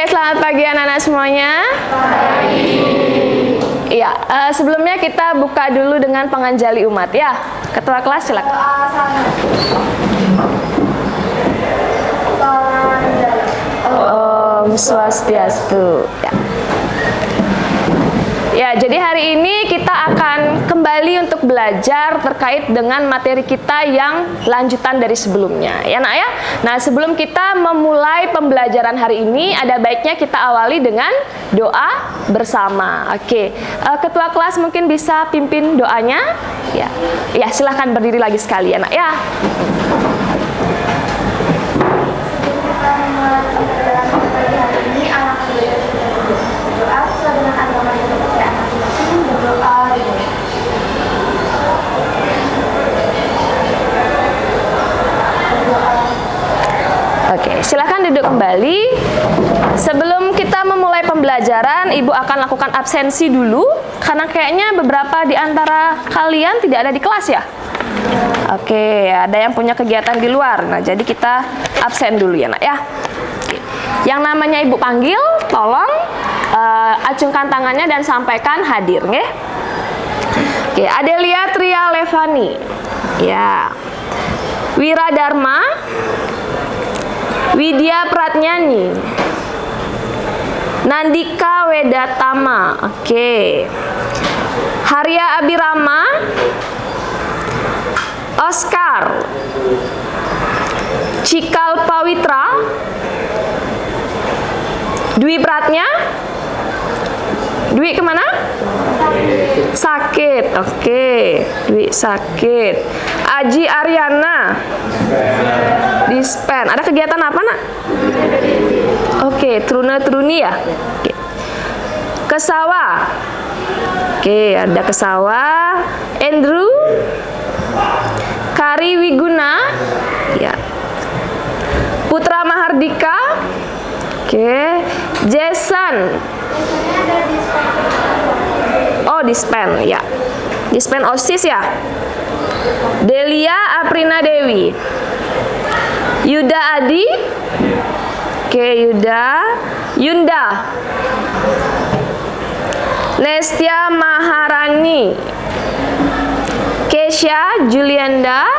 selamat pagi anak-anak semuanya. Iya, sebelumnya kita buka dulu dengan penganjali umat ya. Ketua kelas silakan. Om Swastiastu. Ya, jadi hari ini kita akan kembali untuk belajar terkait dengan materi kita yang lanjutan dari sebelumnya. Ya, Nak ya. Nah, sebelum kita memulai pembelajaran hari ini, ada baiknya kita awali dengan doa bersama. Oke. Ketua kelas mungkin bisa pimpin doanya. Ya. Ya, silahkan berdiri lagi sekalian, Nak ya. Oke, silakan duduk kembali. Sebelum kita memulai pembelajaran, Ibu akan lakukan absensi dulu, karena kayaknya beberapa di antara kalian tidak ada di kelas ya. Oke, ada yang punya kegiatan di luar. Nah, jadi kita absen dulu ya, Nak ya. Yang namanya Ibu panggil, tolong acungkan tangannya dan sampaikan hadir, nggih. Oke, Adelia Tria Levani. Ya. Wiradharma Widya Pratnyani, Nandika Wedatama, oke. Harya Abirama, Oscar, Cikal Pawitra, Dwi Pratnya, Dwi kemana? Sakit, oke. Dwi sakit. Aji Aryana, dispen. Ada kegiatan apa, Nak? Oke, Truna-Truni ya. Oke. Kesawa. Oke, ada Kesawa. Andrew, Kari Wiguna, ya. Putra Mahardika. Oke. Jason. Oh, dispen, ya. Dispen OSIS ya. Delia Aprina Dewi. Yuda Adi. Oke, Yuda. Yunda. Nestia Maharani. Kesha Julianda.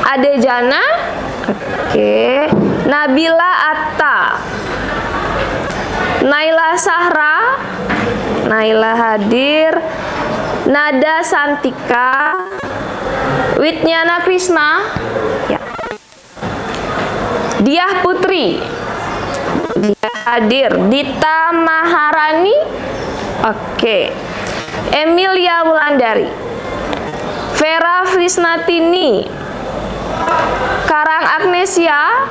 Adejana. Oke. Nabila Atta. Naila Sahra. Naila hadir. Nada Santika. Witnyana Krisna, ya. Diah Putri, dia hadir. Dita Maharani, oke. Emilia Wulandari. Vera Frisnatini. Karang Agnesia,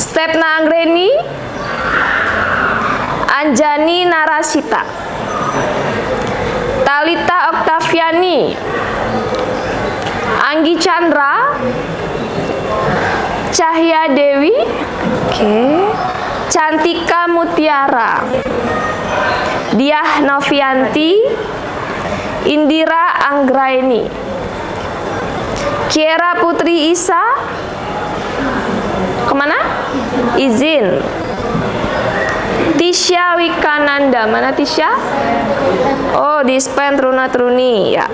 Stepna Anggreni. Anjani Narasita. Talita Oktaviani. Anggi Chandra. Cahya Dewi. Oke. Cantika Mutiara. Diah Novianti. Indira Anggraini. Kiera Putri Isa. Kemana? Izin. Tisha Wikananda, mana Tisha? Oh, dispen Truna-Truni, ya.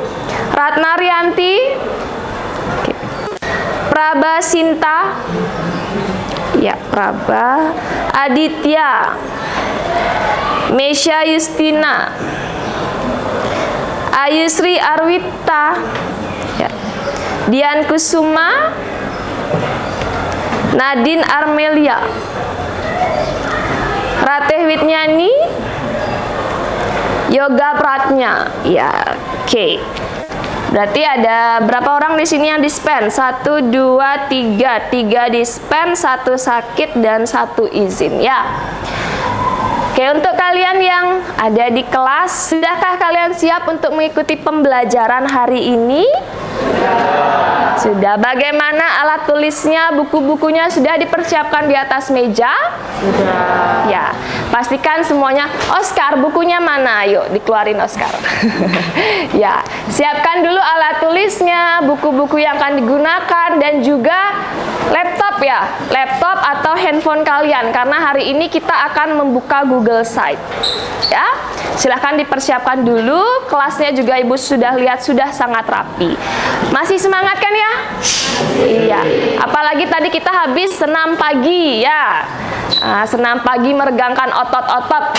Ratna Rianti. Oke. Praba Sinta. Ya, Praba. Aditya. Mesya Yustina. Ayusri Arwita. Ya. Dian Kusuma. Nadine Armelia. Ratih Witnyani. Yoga Pratnya, ya, oke. Berarti ada berapa orang di sini yang dispen? 1, 2, 3. 3 dispen, 1 sakit dan 1 izin, ya. Oke, untuk kalian yang ada di kelas, sudahkah kalian siap untuk mengikuti pembelajaran hari ini? Sudah. Bagaimana alat tulisnya, buku-bukunya sudah dipersiapkan di atas meja? Sudah. Ya, pastikan semuanya. Oscar, bukunya mana? Ayo, dikeluarin Oscar. Ya, siapkan dulu alat tulisnya, buku-buku yang akan digunakan, dan juga laptop ya, laptop atau handphone kalian, karena hari ini kita akan membuka Google Site ya. Silahkan dipersiapkan dulu, kelasnya juga Ibu sudah lihat sudah sangat rapi. Masih semangat kan ya? Iya, apalagi tadi kita habis senam pagi ya. Senam pagi meregangkan otot-otot.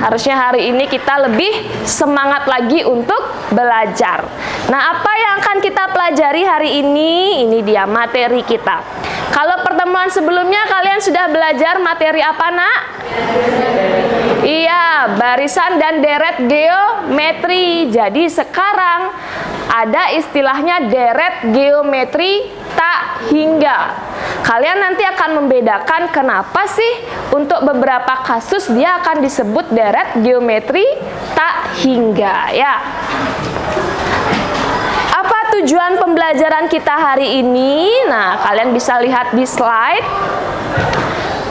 Harusnya hari ini kita lebih semangat lagi untuk belajar. Nah, apa yang akan kita pelajari hari ini? Ini dia materi kita. Kalau pertemuan sebelumnya kalian sudah belajar materi apa, Nak? Iya, barisan dan deret geometri. Jadi sekarang ada istilahnya deret geometri tak hingga. Kalian nanti akan membedakan kenapa sih untuk beberapa kasus dia akan disebut deret geometri tak hingga ya. Apa tujuan pembelajaran kita hari ini? Nah, kalian bisa lihat di slide.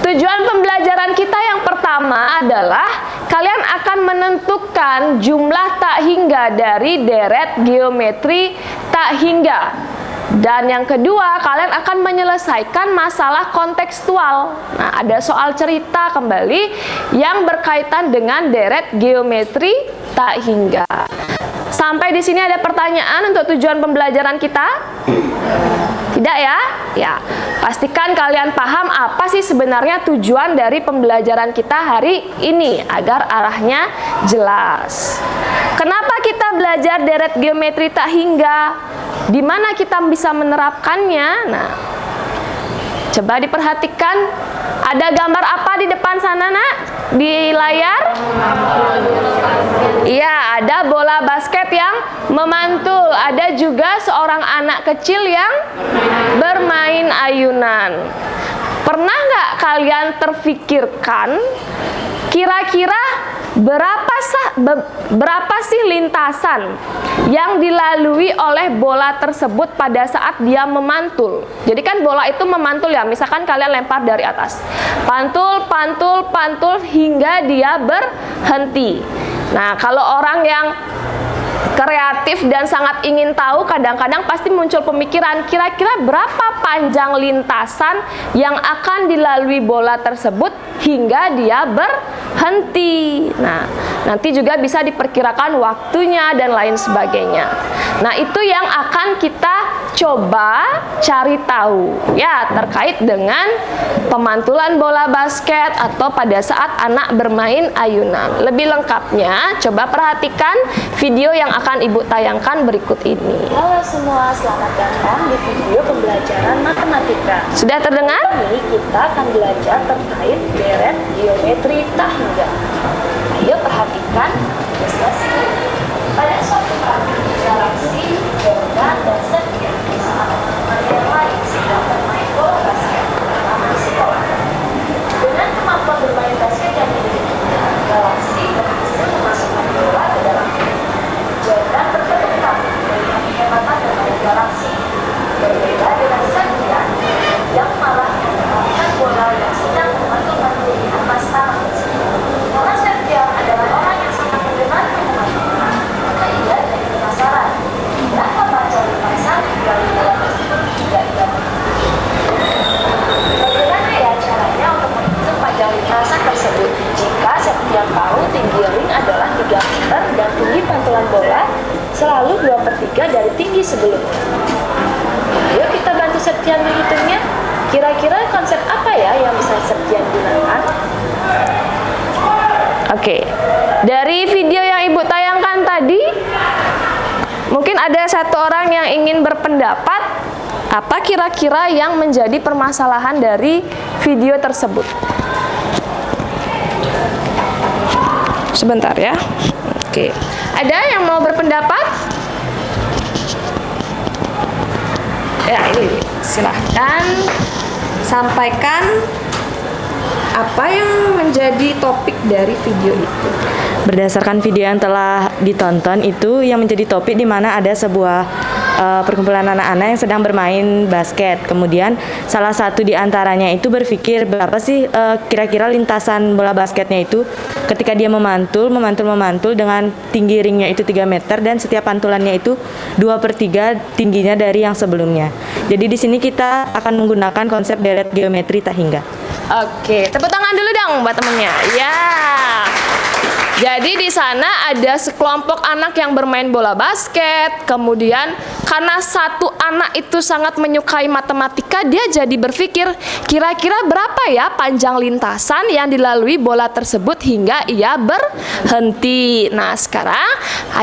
Tujuan pembelajaran kita yang pertama adalah kalian akan menentukan jumlah tak hingga dari deret geometri tak hingga. Dan yang kedua, kalian akan menyelesaikan masalah kontekstual. Nah, ada soal cerita kembali yang berkaitan dengan deret geometri tak hingga. Sampai di sini ada pertanyaan untuk tujuan pembelajaran kita? Tidak ya? Ya, pastikan kalian paham apa sih sebenarnya tujuan dari pembelajaran kita hari ini agar arahnya jelas. Kenapa kita belajar deret geometri tak hingga? Di mana kita bisa menerapkannya? Nah, coba diperhatikan. Ada gambar apa di depan sana, Nak? Di layar? Iya, ada bola basket yang memantul. Ada juga seorang anak kecil yang bermain ayunan. Pernah nggak kalian terfikirkan kira-kira berapa sih lintasan yang dilalui oleh bola tersebut pada saat dia memantul? Jadi kan bola itu memantul ya, misalkan kalian lempar dari atas. Pantul, pantul, pantul hingga dia berhenti. Nah, kalau orang yang kreatif dan sangat ingin tahu, kadang-kadang pasti muncul pemikiran kira-kira berapa panjang lintasan yang akan dilalui bola tersebut hingga dia berhenti. Nah, nanti juga bisa diperkirakan waktunya dan lain sebagainya. Nah, itu yang akan kita coba cari tahu ya, terkait dengan pemantulan bola basket atau pada saat anak bermain ayunan. Lebih lengkapnya coba perhatikan video yang akan Ibu tayangkan berikut ini. Halo semua, selamat datang di video pembelajaran matematika. Sudah terdengar? Ini kita akan belajar terkait deret geometri tak hingga. Ayo perhatikan ilustrasi. Pada suatu hari, galaksi, Jordan, dan Setia bersama teman-teman yang lain sedang bermain bola basket bersama di sekolah. Dengan kemampuan bermain basket yang dimilikinya, galaksi berhasil memasukkan bola ke dalam ring. Jordan berkedip kagum melihat kehebatan bermain galaksi. Berbeda dengan Setia yang malah menemukan bola yang sedang memantul-mantul di atas tanah. Karena Setia adalah orang yang sangat mengenal matematika, maka ia jadi penasaran. Berapa panjang lintasan dari bola tersebut jika ia mengikuti? Bagaimana ya caranya untuk menghitung panjang lintasan tersebut? Jika Setia tahu tinggi ring adalah 3 meter dan tinggi pantulan bola selalu 2/3 dari tinggi sebelumnya. Ayo kita bantu Setia menghitungnya. Kira-kira konsep apa ya yang bisa Setia gunakan? Oke, dari video yang Ibu tayangkan tadi, mungkin ada satu orang yang ingin berpendapat apa kira-kira yang menjadi permasalahan dari video tersebut. Sebentar ya. Oke, ada yang mau berpendapat? Ya, ini silahkan sampaikan apa yang menjadi topik dari video itu. Berdasarkan video yang telah ditonton itu yang menjadi topik di mana ada sebuah perkumpulan anak-anak yang sedang bermain basket. Kemudian salah satu di antaranya itu berpikir berapa sih kira-kira lintasan bola basketnya itu ketika dia memantul dengan tinggi ringnya itu 3 meter dan setiap pantulannya itu 2/3 tingginya dari yang sebelumnya. Jadi di sini kita akan menggunakan konsep deret geometri tak hingga. Oke, tepuk tangan dulu dong buat temennya. Ya. Jadi di sana ada sekelompok anak yang bermain bola basket. Kemudian karena satu anak itu sangat menyukai matematika, dia jadi berpikir kira-kira berapa ya panjang lintasan yang dilalui bola tersebut hingga ia berhenti. Nah sekarang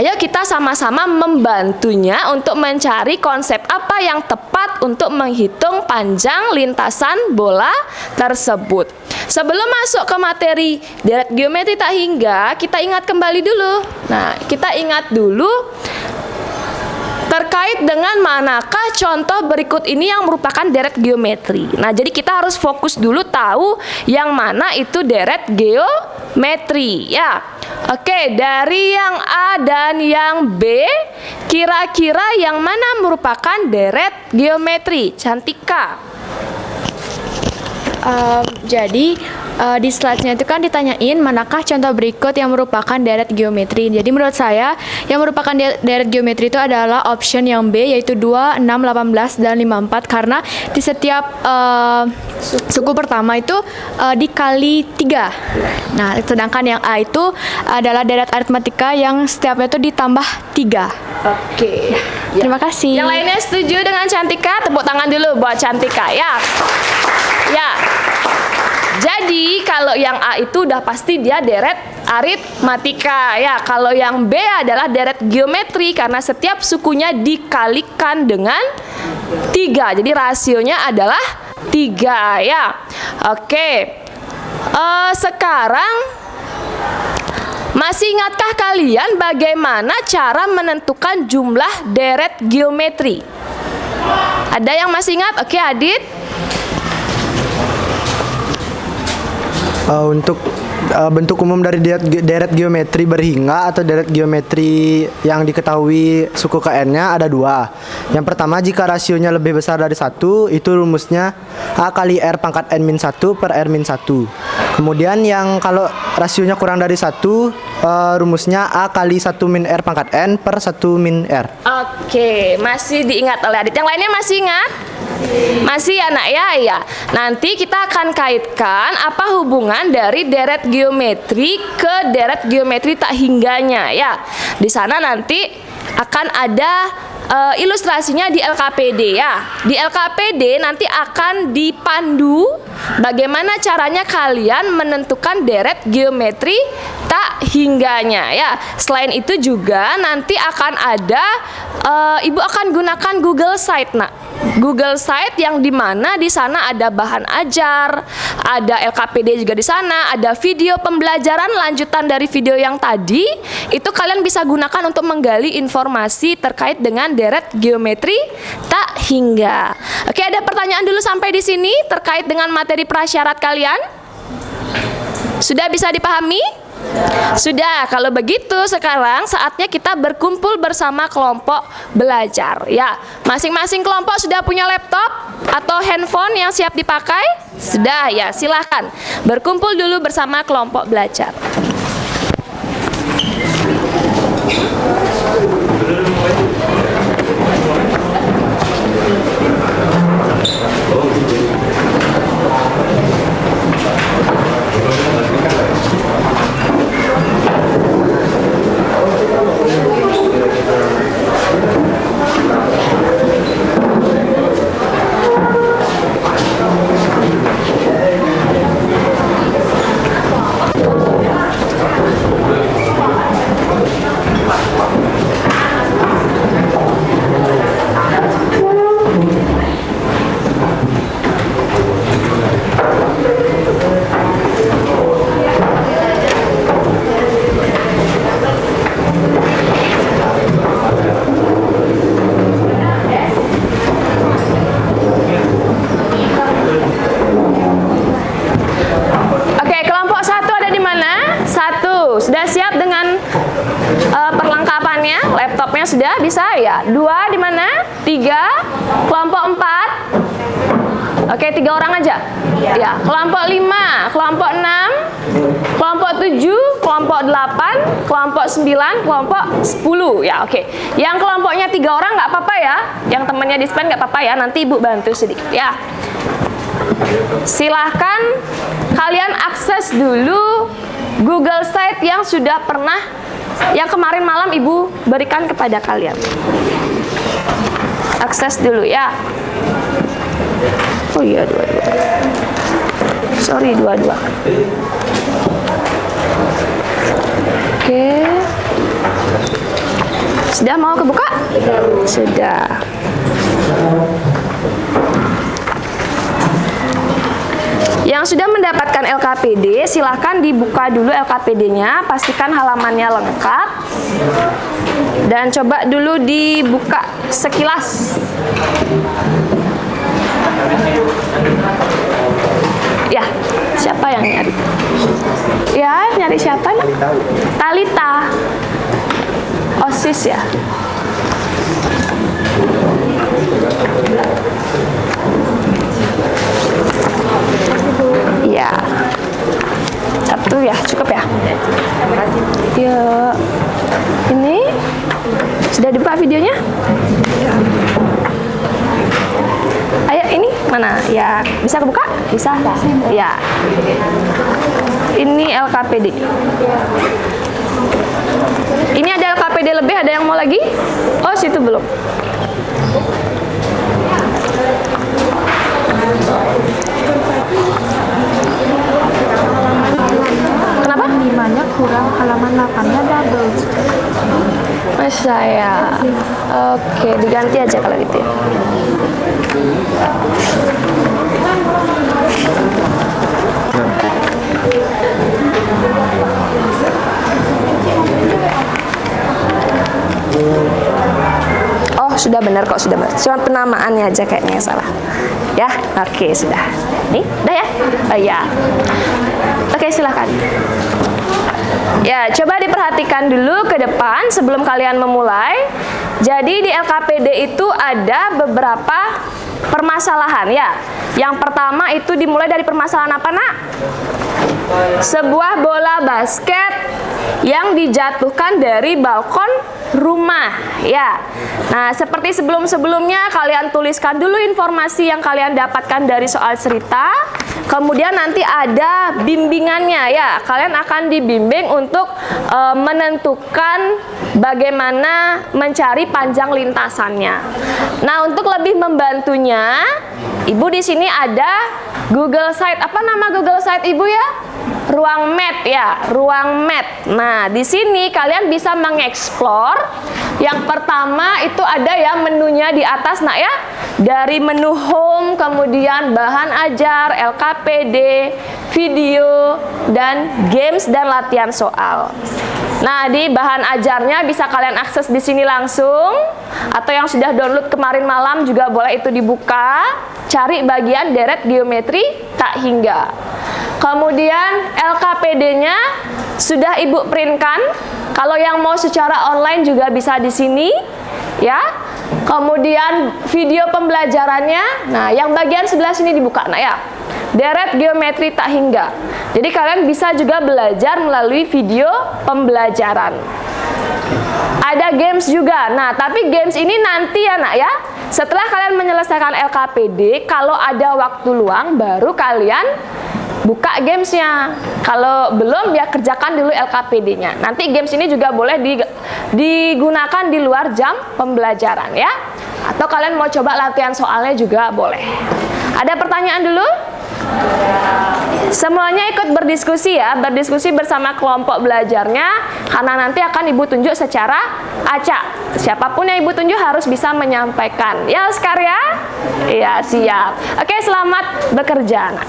ayo kita sama-sama membantunya untuk mencari konsep apa yang tepat untuk menghitung panjang lintasan bola tersebut. Sebelum masuk ke materi deret geometri tak hingga, kita ingat kembali dulu. Nah, kita ingat dulu terkait dengan manakah contoh berikut ini yang merupakan deret geometri. Nah, jadi kita harus fokus dulu tahu yang mana itu deret geometri, ya. Oke, dari yang A dan yang B, kira-kira yang mana merupakan deret geometri? Cantika. Jadi di slide-nya itu kan ditanyain manakah contoh berikut yang merupakan deret geometri. Jadi menurut saya yang merupakan deret geometri itu adalah option yang B, yaitu 2, 6, 18, dan 54, karena di setiap suku pertama itu dikali 3. Nah, sedangkan yang A itu adalah deret aritmatika yang setiapnya itu ditambah 3. Oke. Terima kasih. Yang lainnya setuju dengan Cantika? Tepuk tangan dulu buat Cantika, ya. Ya. Jadi kalau yang A itu udah pasti dia deret aritmatika, ya. Kalau yang B adalah deret geometri karena setiap sukunya dikalikan dengan 3. Jadi rasionya adalah 3, ya. Oke. Sekarang masih ingatkah kalian bagaimana cara menentukan jumlah deret geometri? Ada yang masih ingat? Oke, Adit. Untuk bentuk umum dari deret geometri berhingga atau deret geometri yang diketahui suku KN-nya ada 2. Yang pertama, jika rasionya lebih besar dari 1, itu rumusnya A kali R pangkat N-1 per R-1. Kemudian yang kalau rasionya kurang dari 1, rumusnya A kali 1 min R pangkat N per 1 min R. Oke, masih diingat oleh Adit. Yang lainnya masih ingat? Masih ya nak, ya. Nanti kita akan kaitkan apa hubungan dari deret geometri ke deret geometri tak hingganya, ya. Di sana nanti akan ada ilustrasinya di LKPD, ya. Di LKPD nanti akan dipandu bagaimana caranya kalian menentukan deret geometri tak hingganya, ya. Selain itu juga nanti akan ada Ibu akan gunakan Google Site, nak. Google Site yang dimana di sana ada bahan ajar, ada LKPD juga di sana, ada video pembelajaran lanjutan dari video yang tadi. Itu kalian bisa gunakan untuk menggali informasi terkait dengan deret geometri tak hingga. Oke, ada pertanyaan dulu sampai di sini terkait dengan materi prasyarat kalian? Sudah bisa dipahami? Sudah. Kalau begitu sekarang saatnya kita berkumpul bersama kelompok belajar, ya. Masing-masing kelompok sudah punya laptop atau handphone yang siap dipakai? Sudah, ya. Silahkan berkumpul dulu bersama kelompok belajar. Sudah siap dengan perlengkapannya? Laptopnya sudah bisa, ya. 2 di mana? 3, kelompok 4. Oke, 3 orang aja. Ya, kelompok 5, kelompok 6, kelompok 7, kelompok 8, kelompok 9, kelompok 10. Ya, oke. Yang kelompoknya 3 orang nggak apa-apa ya. Yang temannya dispen nggak apa-apa ya. Nanti Ibu bantu sedikit ya. Silahkan kalian akses dulu Google Site yang sudah pernah, yang kemarin malam Ibu berikan kepada kalian. Akses dulu ya. Oh iya, 22. Sorry, 22. Oke. Sudah mau kebuka? Sudah. Yang sudah mendapatkan LKPD, silahkan dibuka dulu LKPD-nya, pastikan halamannya lengkap. Dan coba dulu dibuka sekilas. Ya, siapa yang nyari? Ya, nyari siapa? Nak? Talita. OSIS ya? Iya. Satu ya, cukup ya? Ya. Ini sudah dibuka videonya? Ayo, ini mana? Ya, bisa kebuka? Bisa? Ya. Ini LKPD. Ini ada LKPD lebih, ada yang mau lagi? Oh, situ belum. Kenapa? 5-nya kurang, halaman 8-nya double. Mas saya. Oke, diganti aja kalau gitu ya. Oh, sudah benar kok, sudah benar. Cuma penamaannya aja kayaknya yang salah. Ya, oke, sudah. Nih, udah ya? Oh ya. Oke, silakan. Ya, coba diperhatikan dulu ke depan sebelum kalian memulai. Jadi di LKPD itu ada beberapa permasalahan ya. Yang pertama itu dimulai dari permasalahan apa, Nak? Sebuah bola basket yang dijatuhkan dari balkon rumah ya. Nah, seperti sebelum-sebelumnya kalian tuliskan dulu informasi yang kalian dapatkan dari soal cerita. Kemudian nanti ada bimbingannya ya. Kalian akan dibimbing untuk menentukan bagaimana mencari panjang lintasannya. Nah, untuk lebih membantunya, Ibu di sini ada Google Site. Apa nama Google Site Ibu ya? Ruang Map ya, Ruang Map. Nah, di sini kalian bisa mengeksplor. Yang pertama itu ada ya menunya di atas, Nak ya. Dari menu home, kemudian bahan ajar, LKPD, video, dan games dan latihan soal. Nah, di bahan ajarnya bisa kalian akses di sini langsung, atau yang sudah download kemarin malam juga boleh itu dibuka. Cari bagian deret geometri tak hingga. Kemudian LKPD-nya sudah Ibu printkan. Kalau yang mau secara online juga bisa di sini, ya. Kemudian video pembelajarannya, nah yang bagian sebelah sini dibuka, nah ya. Deret geometri tak hingga. Jadi kalian bisa juga belajar melalui video pembelajaran. Ada games juga. Nah, tapi games ini nanti ya, Nak ya. Setelah kalian menyelesaikan LKPD, kalau ada waktu luang baru kalian buka gamesnya. Kalau belum ya kerjakan dulu LKPD-nya. Nanti games ini juga boleh digunakan di luar jam pembelajaran ya. Atau kalian mau coba latihan soalnya juga boleh. Ada pertanyaan dulu? Semuanya ikut berdiskusi ya, berdiskusi bersama kelompok belajarnya, karena nanti akan Ibu tunjuk secara acak. Siapapun yang Ibu tunjuk harus bisa menyampaikan. Ya, Oscar ya? Iya, siap. Oke, selamat bekerja, Nak.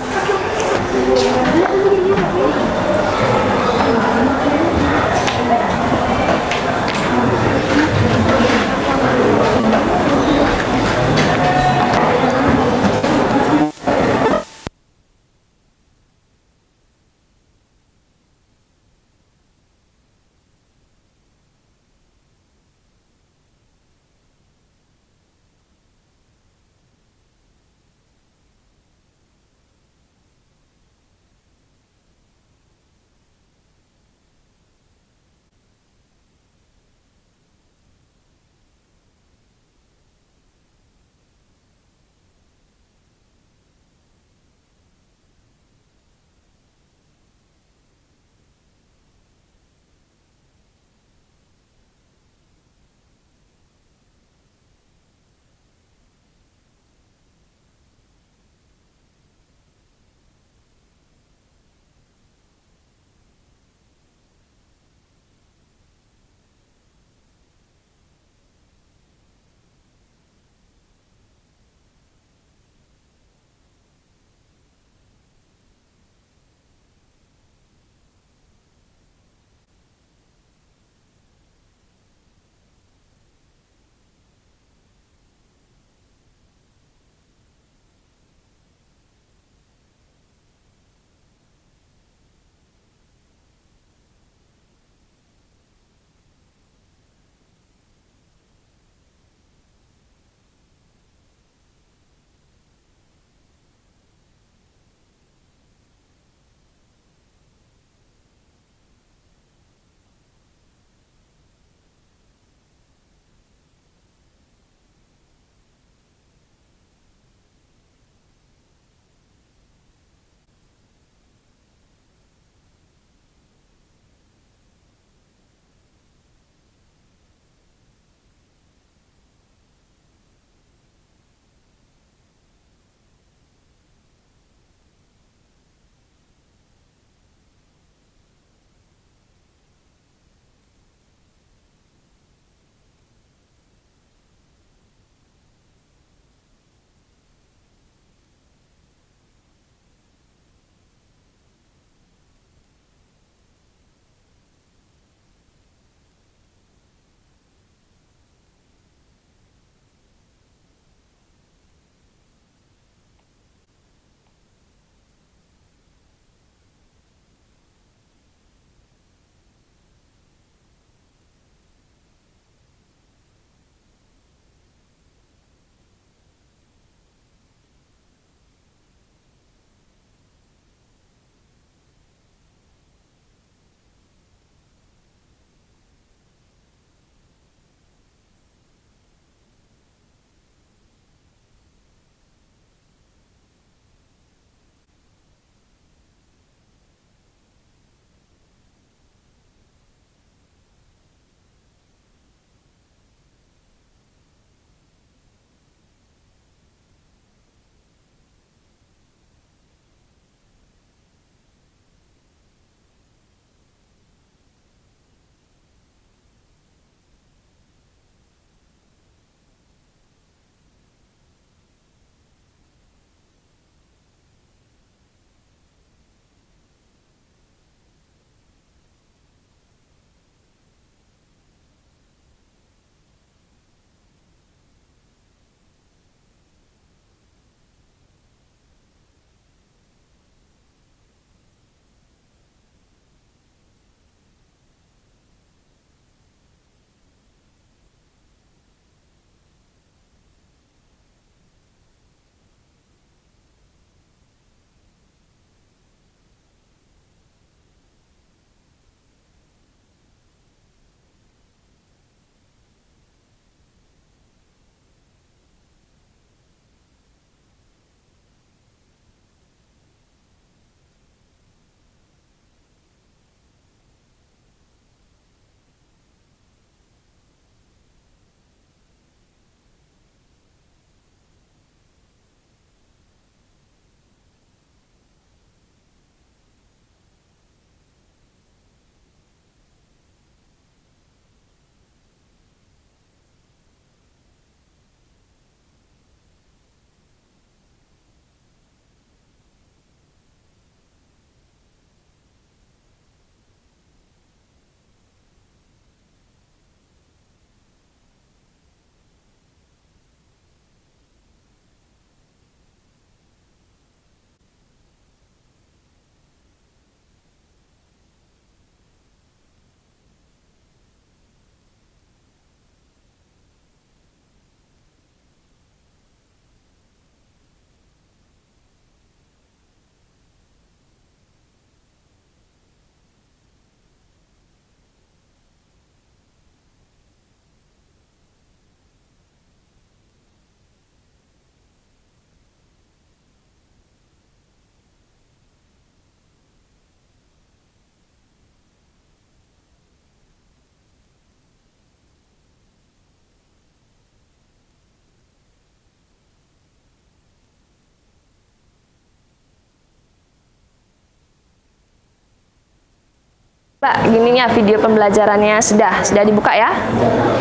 Mbak, gininya video pembelajarannya sudah dibuka ya?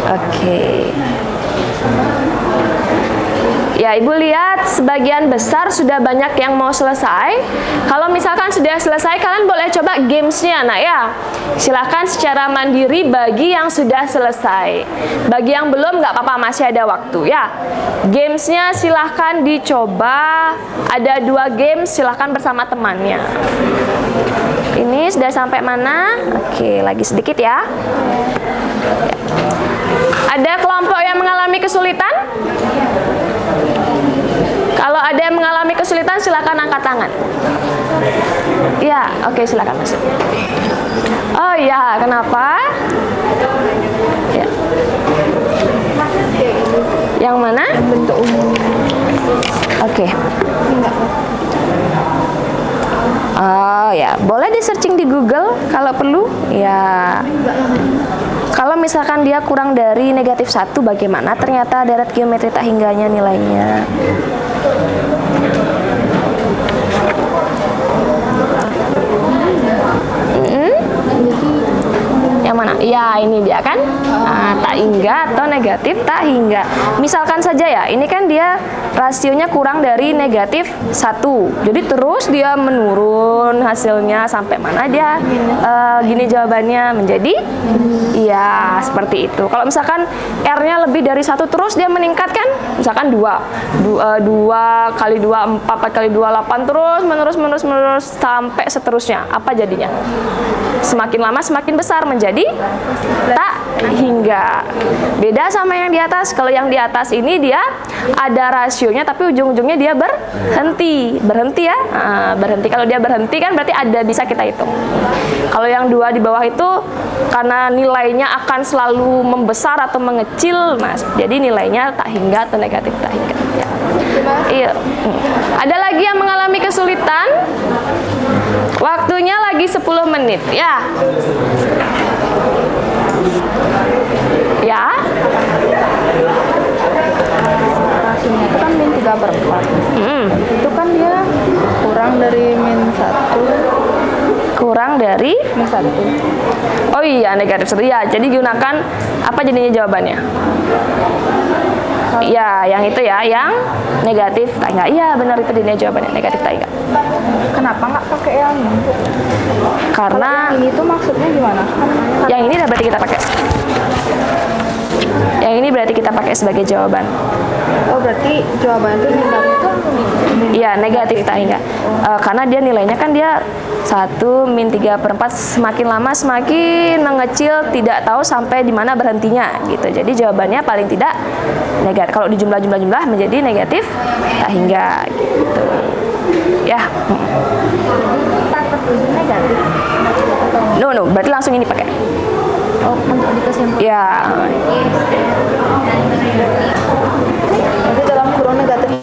Oke. Ya, Ibu lihat sebagian besar sudah banyak yang mau selesai. Kalau misalkan sudah selesai, kalian boleh coba gamesnya, nak ya. Silahkan secara mandiri bagi yang sudah selesai. Bagi yang belum, nggak apa-apa, masih ada waktu ya. Gamesnya silahkan dicoba. Ada 2 games, silahkan bersama temannya. Ini sudah sampai mana? Oke, lagi sedikit ya. Ada kelompok yang mengalami kesulitan? Kalau ada yang mengalami kesulitan, silakan angkat tangan. Ya, oke, silakan masuk. Oh ya, kenapa? Ya. Yang mana? Bentuk umum. Oke. Oh ya, boleh di searching di Google kalau perlu. Ya. Kalau misalkan dia kurang dari -1, bagaimana? Ternyata deret geometri tak hingganya nilainya. Yang mana? Ya, ini dia kan. Nah, tak hingga atau negatif tak hingga. Misalkan saja ya, ini kan dia rasionya kurang dari -1. Jadi terus dia menurun hasilnya sampai mana dia gini jawabannya menjadi iya, seperti itu. Kalau misalkan R-nya lebih dari 1 terus dia meningkat kan? Misalkan 2 kali 2 4, 4 kali 2 8 terus menerus sampai seterusnya. Apa jadinya? Semakin lama semakin besar menjadi tak hingga. Beda sama yang di atas. Kalau yang di atas ini dia ada rasionya tapi ujung-ujungnya dia berhenti ya. Nah, berhenti. Kalau dia berhenti kan berarti ada, bisa kita hitung. Kalau yang 2 di bawah itu karena nilainya akan selalu membesar atau mengecil, mas. Jadi nilainya tak hingga atau negatif tak hingga. Ya. Iya. Ada lagi yang mengalami kesulitan? Waktunya lagi 10 menit ya. Ya. Rasinya itu kan -3/4. Itu kan dia kurang dari -1. Kurang dari -1. Oh iya, -1 ya. Jadi gunakan apa jadinya jawabannya? Ya, yang itu ya, yang negatif tak hingga. Iya, benar itu jadinya jawabannya, negatif tak hingga. Kenapa nggak pakai yang ini? Karena Ini tuh maksudnya gimana? yang ini berarti kita pakai. Yang ini berarti kita pakai sebagai jawaban. Oh, berarti jawabannya itu negatif. Iya, negatif tak hingga. Karena dia nilainya kan dia 1 -3/4, semakin lama semakin mengecil, tidak tahu sampai di mana berhentinya gitu. Jadi jawabannya paling tidak negatif. Kalau di jumlah menjadi negatif tak hingga gitu. Ya. Negatif. No, berarti langsung ini pakai. Oh, untuk dikesimpulan. Ya. Berarti dalam kurung negatif.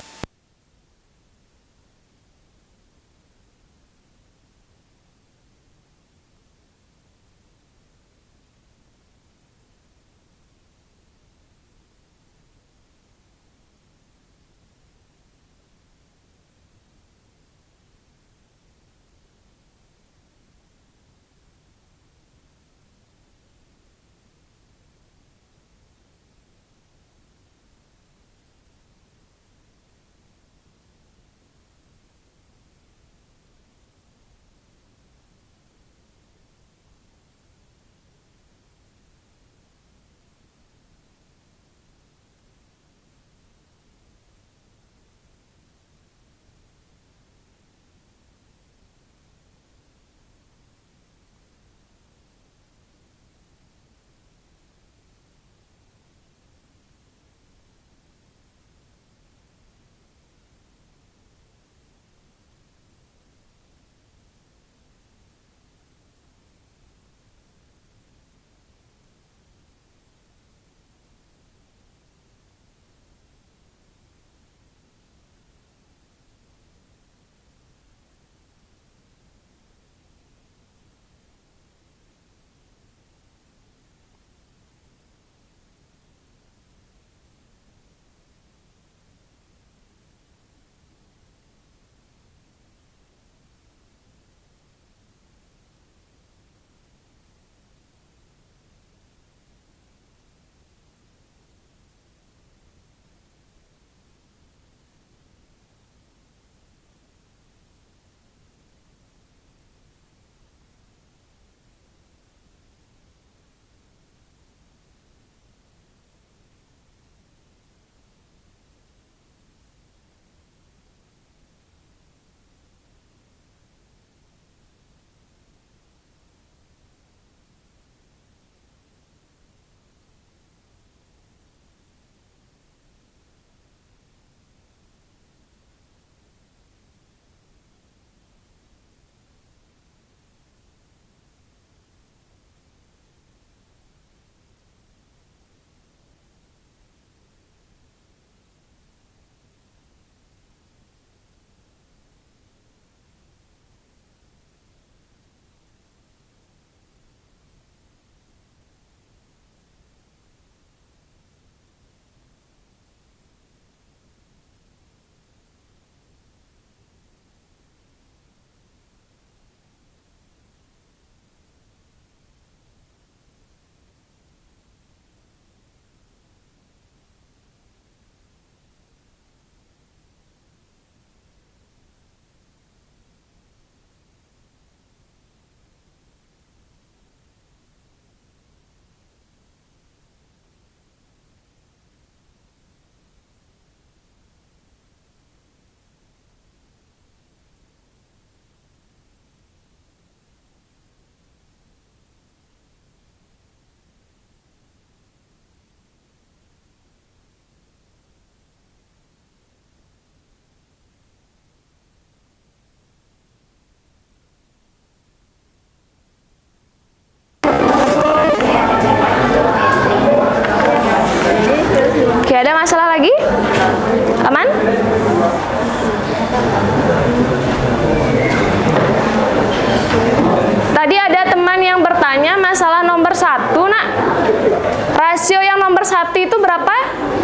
berlatih itu berapa?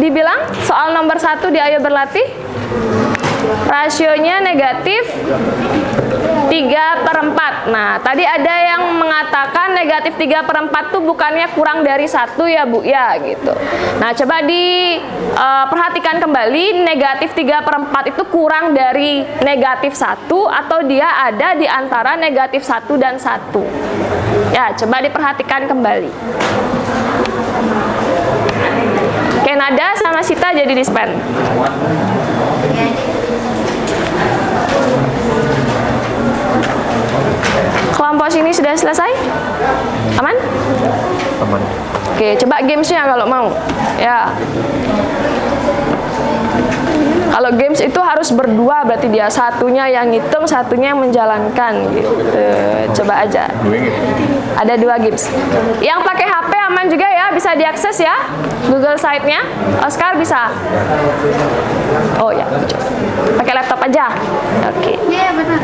Dibilang soal nomor 1 di Ayo Berlatih. Rasionya negatif 3/4. Nah, tadi ada yang mengatakan negatif 3/4 tuh bukannya kurang dari 1 ya Bu ya gitu. Nah, coba perhatikan kembali, negatif 3/4 itu kurang dari negatif 1 atau dia ada di antara negatif 1 dan 1. Ya, coba diperhatikan kembali. Oke, Nada sama Sita jadi dispen. Kelompok sini sudah selesai? Aman? Aman. Oke, coba gamesnya kalau mau. Ya. Kalau games itu harus berdua, berarti dia satunya yang ngitung, satunya yang menjalankan gitu. Coba aja. Ada 2 games. Yang pakai HP aman juga ya, bisa diakses ya Google Site-nya. Oscar bisa. Oh ya, pakai laptop aja. Oke. Iya benar.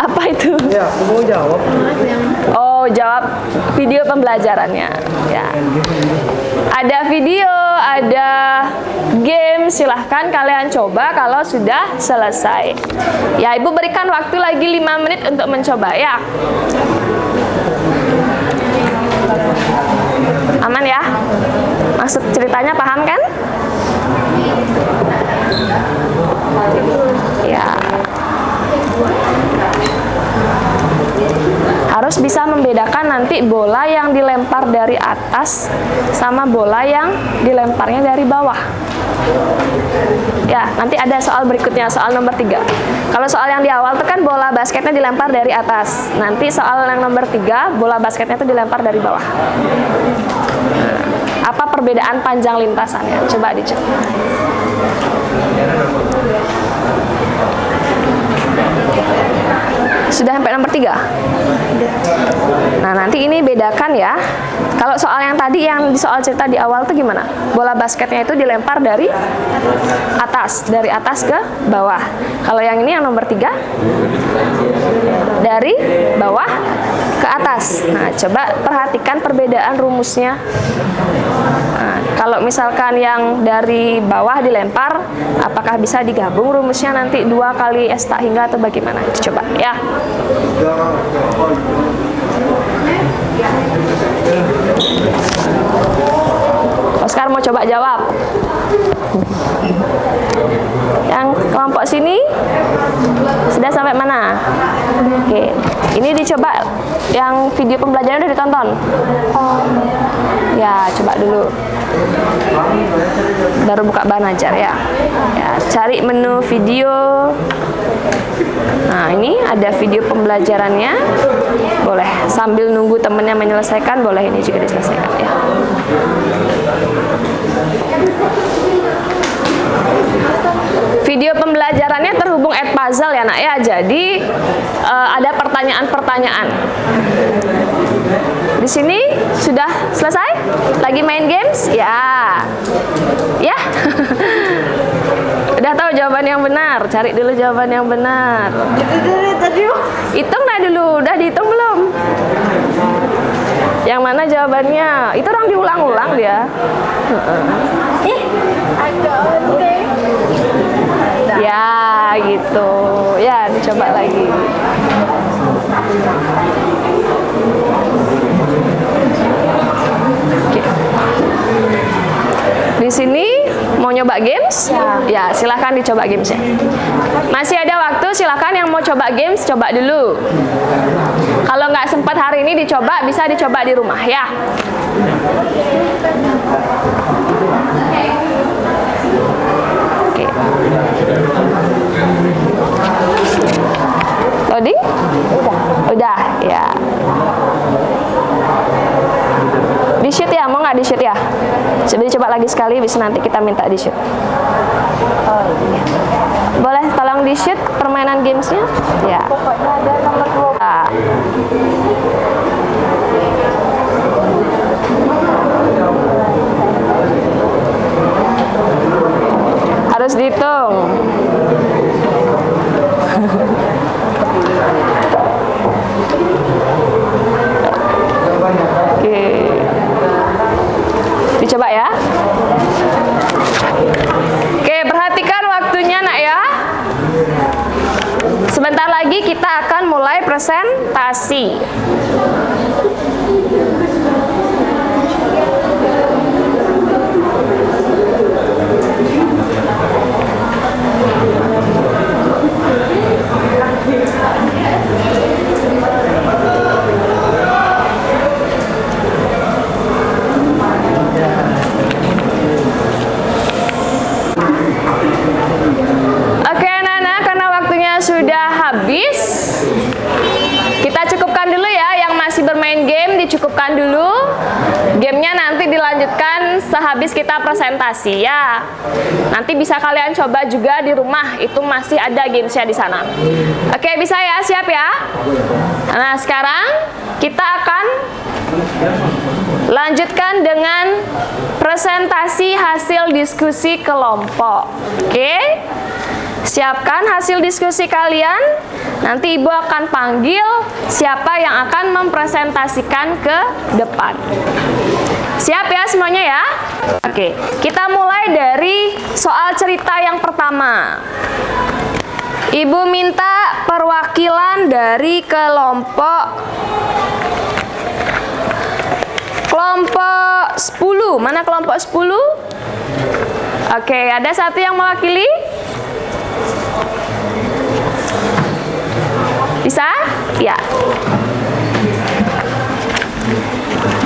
Apa itu? Ya, aku mau jawab. Oh, jawab video pembelajarannya. Ya. Ada video, ada game, silahkan kalian coba kalau sudah selesai. Ya, Ibu berikan waktu lagi 5 menit untuk mencoba ya. Aman ya? Maksud ceritanya paham kan? Ya. Harus bisa membedakan nanti bola yang dilempar dari atas sama bola yang dilemparnya dari bawah. Ya, nanti ada soal berikutnya, soal nomor 3. Kalau soal yang di awal itu kan bola basketnya dilempar dari atas. Nanti soal yang nomor 3, bola basketnya itu dilempar dari bawah. Nah, apa perbedaan panjang lintasannya? Coba dicek. Sudah sampai nomor 3? Nah, nanti ini bedakan ya. Kalau soal yang tadi, yang di soal cerita di awal tuh gimana? Bola basketnya itu dilempar dari atas ke bawah. Kalau yang ini yang nomor 3, dari bawah ke atas. Nah, coba perhatikan perbedaan rumusnya. Nah, kalau misalkan yang dari bawah dilempar, apakah bisa digabung rumusnya nanti 2 kali S tak hingga atau bagaimana? Coba ya. Oscar mau coba jawab. Yang kelompok sini sudah sampai mana? Oke, ini dicoba. Yang video pembelajaran udah ditonton? Ya, coba dulu. Baru buka bahan ajar ya. Ya, cari menu video. Nah, ini ada video pembelajarannya. Boleh sambil nunggu temennya menyelesaikan, boleh ini juga diselesaikan ya. Video pembelajarannya terhubung Edpuzzle ya nak ya. Jadi ada pertanyaan-pertanyaan. Di sini sudah selesai? Lagi main games? Ya. Ya. Udah tahu jawaban yang benar? Cari dulu jawaban yang benar. Hitung nah dulu. Udah dihitung belum? Yang mana jawabannya? Itu orang diulang-ulang dia. Ya, gitu. Ya, dicoba lagi. Oke. Di sini mau nyoba games? Ya, silahkan dicoba gamesnya. Masih ada waktu, silahkan yang mau coba games, coba dulu. Kalau nggak sempat hari ini dicoba, bisa dicoba di rumah ya. Oke. Loading? Udah, ya. Di shoot ya, mau nggak di shoot ya? Coba lagi sekali, bisa nanti kita minta di shoot. Boleh tolong di shoot permainan gamesnya? Ya. Pokoknya ada nomor 2. Harus dihitung. Oke. Dicoba ya. nak ya? Sebentar lagi kita akan mulai presentasi. Oke anak-anak, karena waktunya sudah habis, kita cukupkan dulu ya. Yang masih bermain game dicukupkan dulu. Gamenya nanti dilanjutkan sehabis kita presentasi ya. Nanti bisa kalian coba juga di rumah, itu masih ada gamesnya di sana. Oke, bisa ya, siap ya. Nah sekarang kita akan lanjutkan dengan presentasi hasil diskusi kelompok. Oke, siapkan hasil diskusi kalian. Nanti Ibu akan panggil siapa yang akan mempresentasikan ke depan. Siap ya semuanya ya? Oke, kita mulai dari soal cerita yang pertama. Ibu minta perwakilan dari kelompok 10. Mana kelompok 10? Oke, ada satu yang mewakili? Bisa? Ya.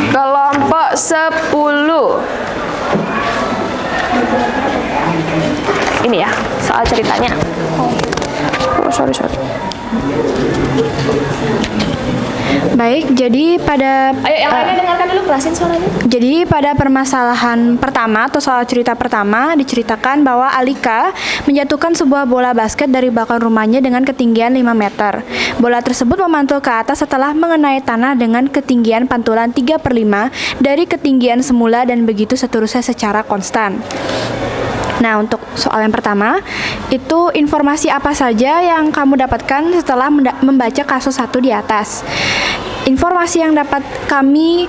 Kelompok 10. Ini ya, soal ceritanya. Oh, sorry. Baik, jadi pada Ayo yang lainnya dengarkan dulu, kerasin suaranya. Jadi pada permasalahan pertama atau soal cerita pertama diceritakan bahwa Alika menjatuhkan sebuah bola basket dari balkon rumahnya dengan ketinggian 5 meter. Bola tersebut memantul ke atas setelah mengenai tanah dengan ketinggian pantulan 3/5 dari ketinggian semula dan begitu seterusnya secara konstan. Nah, untuk soal yang pertama, itu informasi apa saja yang kamu dapatkan setelah membaca kasus 1 di atas? Informasi yang dapat kami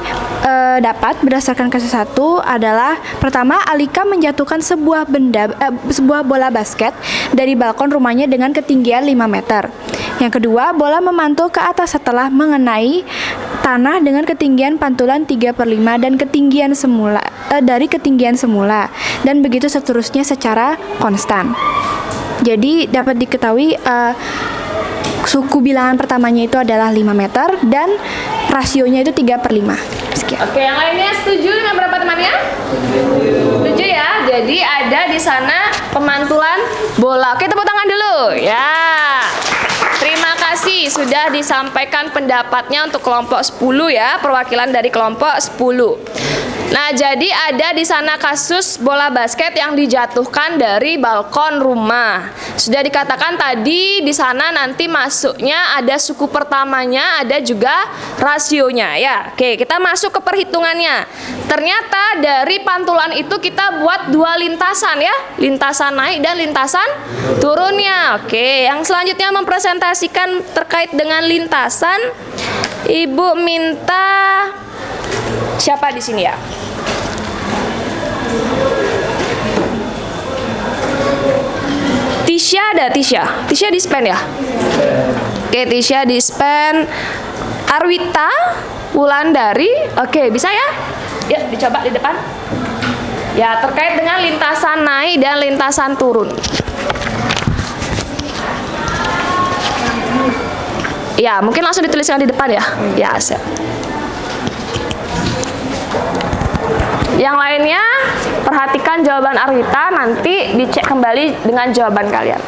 dapat berdasarkan kasus 1 adalah pertama, Alika menjatuhkan sebuah bola basket dari balkon rumahnya dengan ketinggian 5 meter. Yang kedua, bola memantul ke atas setelah mengenai tanah dengan ketinggian pantulan 3/5 dan ketinggian semula dari ketinggian semula dan begitu seterusnya secara konstan. Jadi dapat diketahui suku bilangan pertamanya itu adalah 5 meter dan rasionya itu 3/5. Sekian. Oke, yang lainnya setuju dengan berapa temannya? Setuju ya. Jadi ada di sana pemantulan bola. Oke, tepuk tangan dulu. Ya. Terima kasih sudah disampaikan pendapatnya untuk kelompok 10 ya, perwakilan dari kelompok 10. Nah, jadi ada di sana kasus bola basket yang dijatuhkan dari balkon rumah. Sudah dikatakan tadi di sana nanti masuknya ada suku pertamanya, ada juga rasionya ya. Oke, kita masuk ke perhitungannya. Ternyata dari pantulan itu kita buat 2 lintasan ya, lintasan naik dan lintasan turunnya. Oke, yang selanjutnya mempresentasikan terkait dengan lintasan, Ibu minta siapa di sini ya? Tisha ada, Tisha dispen ya? Oke, Tisha dispen. Arwita, Wulandari, oke bisa ya? Ya, dicoba di depan. Ya, terkait dengan lintasan naik dan lintasan turun. Ya, mungkin langsung dituliskan di depan ya. Ya, siap. Yang lainnya, perhatikan jawaban Arwita, nanti dicek kembali dengan jawaban kalian.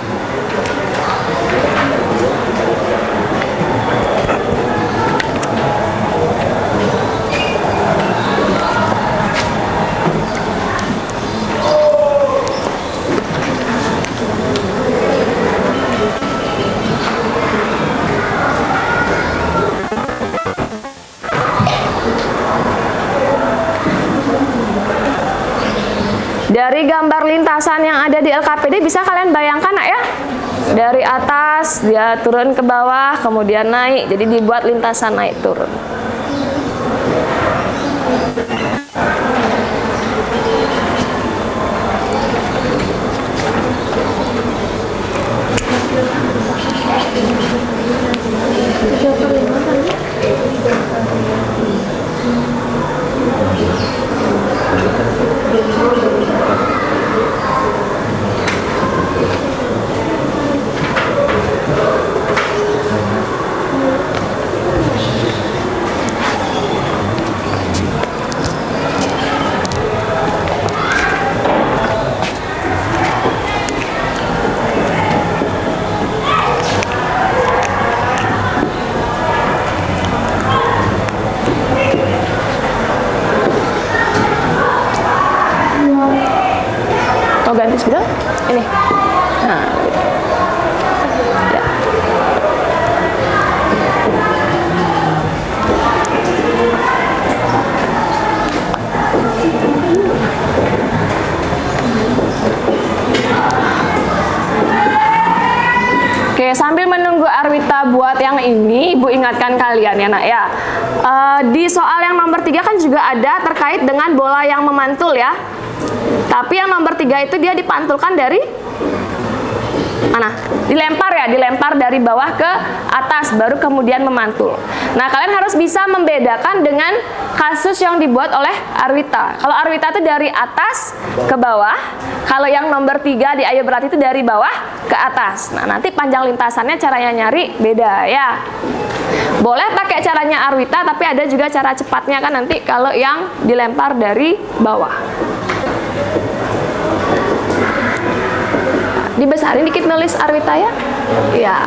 Dari gambar lintasan yang ada di LKPD bisa kalian bayangkan nak ya? Dari atas dia turun ke bawah, kemudian naik. Jadi dibuat lintasan naik turun. Oke, sambil menunggu Arwita buat yang ini, Ibu ingatkan kalian ya nak ya. Di soal yang nomor 3 kan juga ada terkait dengan bola yang memantul ya. Tapi yang nomor 3 itu dia dipantulkan dari mana? Dilempar ya, dilempar dari bawah ke atas, baru kemudian memantul. Nah, kalian harus bisa membedakan dengan kasus yang dibuat oleh Arwita. Kalau Arwita itu dari atas ke bawah, kalau yang nomor 3 di Ayo Berlatih itu dari bawah ke atas. Nah, nanti panjang lintasannya caranya nyari beda ya. Boleh pakai caranya Arwita, tapi ada juga cara cepatnya kan nanti kalau yang dilempar dari bawah. Dibesarin dikit nulis Arwita ya. Ya.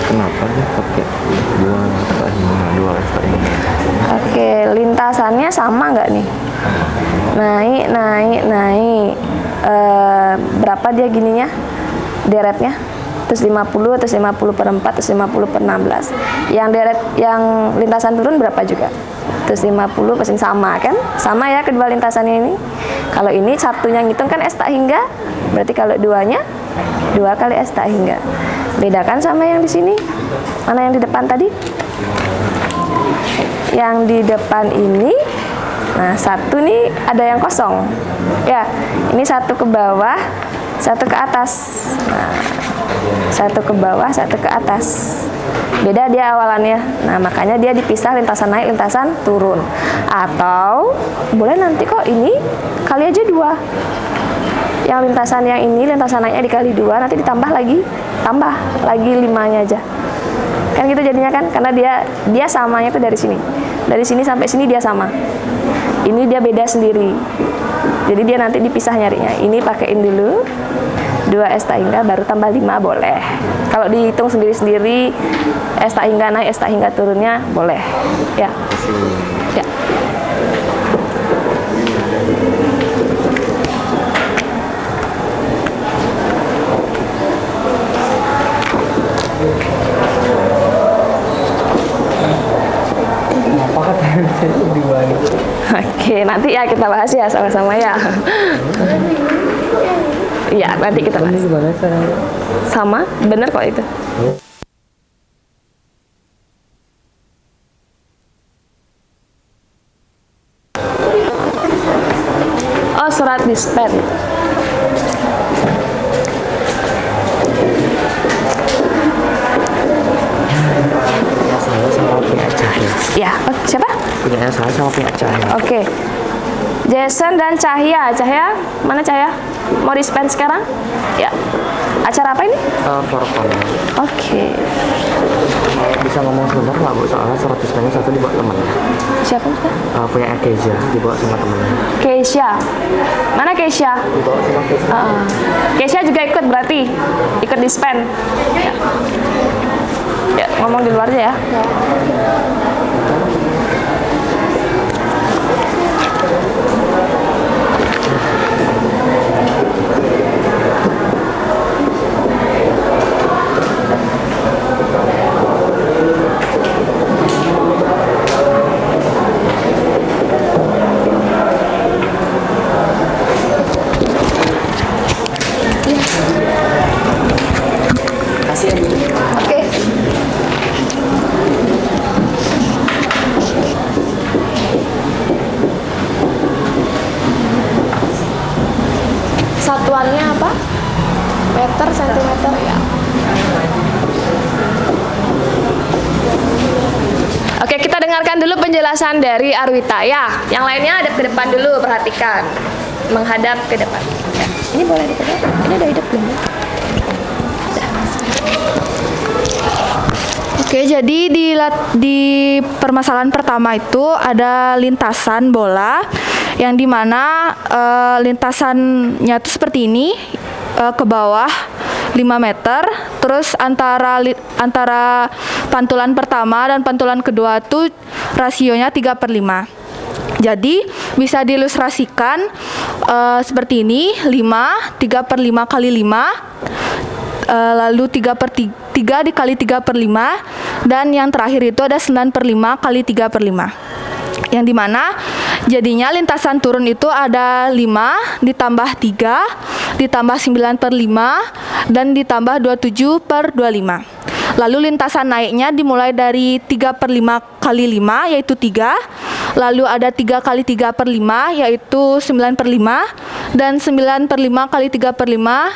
Kenapa dia pakai dua ekstrak ini? Oke, lintasannya sama nggak nih? Naik, naik, naik. Berapa dia gininya? Deretnya? Terus 50, terus 50 per 4, terus 50 per 16. Yang deret, yang lintasan turun berapa juga? Terus 50 pasti sama kan? Sama ya kedua lintasannya ini. Kalau ini satunya ngitung kan S tak hingga, berarti kalau duanya 2 kali S tak hingga. Bedakan sama yang di sini. Mana yang di depan tadi? Yang di depan ini, nah satu nih ada yang kosong. Ya, ini satu ke bawah, satu ke atas. Nah, satu ke bawah, satu ke atas. Beda dia awalannya. Nah, makanya dia dipisah lintasan naik, lintasan turun. Atau boleh nanti kok ini kali aja 2. Yang lintasan yang ini, lintasan naiknya dikali 2, nanti ditambah lagi 5-nya aja. Kan gitu jadinya kan, karena dia samanya tuh dari sini. Dari sini sampai sini dia sama. Ini dia beda sendiri. Jadi dia nanti dipisah nyarinya. Ini pakein dulu 2 S tak hingga baru tambah 5 boleh. Kalau dihitung sendiri-sendiri S tak hingga naik, S tak hingga turunnya boleh. Ya. Ya. Oke, nanti ya kita bahas ya sama-sama ya. Iya, nanti kita bahas. Sama, bener kok itu. Oh, surat dispen. Ya, siapa? Punya saya sama punya Cahaya. Oke. Jason dan Cahya. Cahya, mana Cahya? Mau dispen sekarang? Ya. Acara apa ini? Forkon. Oke. Bisa ngomong sebentar nggak Bu? Soalnya surat dispennya satu dibawa temannya. Siapa Ustaz? Punya Keisha dibawa sama temannya. Keisha. Mana Keisha? Dibawa sama Keisha. Keisha juga ikut berarti? Ikut dispen. Ya. Ya, ngomong di luar aja ya. Oke. Satuannya apa? Meter, sentimeter ya. Oke, kita dengarkan dulu penjelasan dari Arwita ya. Yang lainnya hadap ke depan dulu, perhatikan. Menghadap ke depan. Ya. Ini boleh dipegang? Ini udah hidup belum? Oke, jadi di permasalahan pertama itu ada lintasan bola yang dimana lintasannya itu seperti ini, ke bawah 5 meter. Terus antara pantulan pertama dan pantulan kedua tuh rasionya 3/5. Jadi bisa diilustrasikan seperti ini, 3/5 kali 5, lalu 3/3 dikali 3/5, dan yang terakhir itu ada 9/5 kali 3/5. Yang dimana jadinya lintasan turun itu ada 5 ditambah 3 ditambah 9/5 dan ditambah 27/25. Lalu lintasan naiknya dimulai dari 3/5 kali 5 yaitu 3, lalu ada 3 kali 3/5 yaitu 9/5, dan 9/5 kali 3/5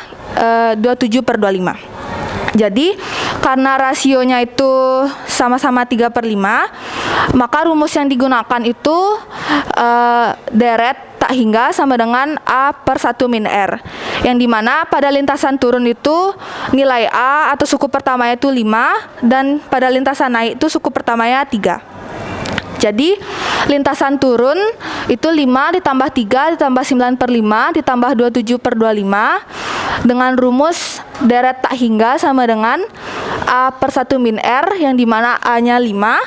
27/25. Jadi karena rasionya itu sama-sama 3/5, maka rumus yang digunakan itu deret tak hingga sama dengan A/1 min R, yang dimana pada lintasan turun itu nilai A atau suku pertamanya itu 5, dan pada lintasan naik itu suku pertamanya 3. Jadi lintasan turun itu 5 ditambah 3 ditambah 9/5 ditambah 27/25 dengan rumus deret tak hingga sama dengan A/1 min R, yang dimana A-nya 5,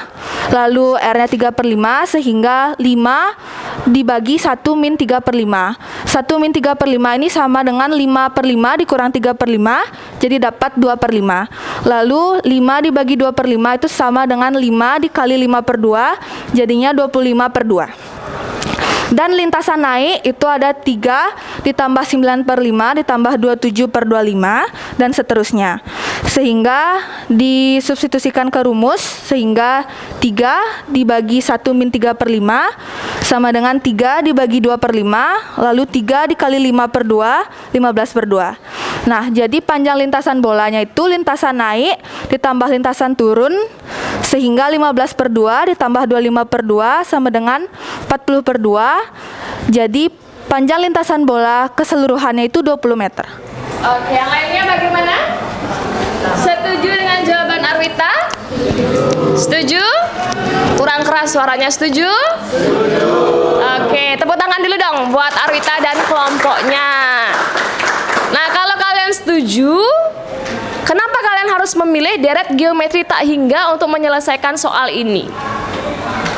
lalu R-nya 3/5, sehingga 5 dibagi 1 min 3/5. 1 min 3/5 ini sama dengan 5/5 dikurang 3/5, jadi dapat 2/5. Lalu 5 dibagi 2/5 itu sama dengan 5 dikali 5/2, jadinya 25/2. Dan lintasan naik itu ada 3 ditambah 9/5 ditambah 27/25 dan seterusnya. Sehingga disubstitusikan ke rumus, sehingga 3 dibagi 1 min 3/5 sama dengan 3 dibagi 2/5, lalu 3 dikali 5/2, 15/2. Nah, jadi panjang lintasan bolanya itu lintasan naik ditambah lintasan turun, sehingga 15/2 ditambah 25/2 sama dengan 40/2. Jadi panjang lintasan bola keseluruhannya itu 20 meter. Oke, yang lainnya bagaimana? Setuju dengan jawaban Arwita? Setuju? Kurang keras suaranya, setuju? Oke, tepuk tangan dulu dong buat Arwita dan kelompoknya. Nah, kalau kalian setuju, kenapa kalian harus memilih deret geometri tak hingga untuk menyelesaikan soal ini?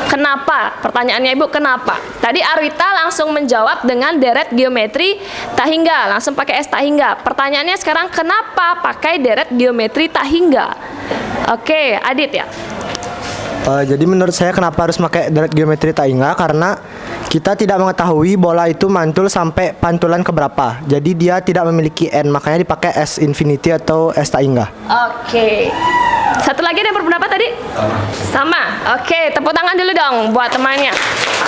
Kenapa? Pertanyaannya Ibu, kenapa? Tadi Arwita langsung menjawab dengan deret geometri tak hingga, langsung pakai S tak hingga. Pertanyaannya sekarang, kenapa pakai deret geometri tak hingga? Oke, Adit ya. Jadi menurut saya kenapa harus pakai deret geometri tak hingga, karena kita tidak mengetahui bola itu mantul sampai pantulan keberapa. Jadi dia tidak memiliki N, makanya dipakai S infinity atau S tak hingga. Oke. Satu lagi ada berpendapat tadi? Sama. Oke, tepuk tangan dulu dong buat temannya.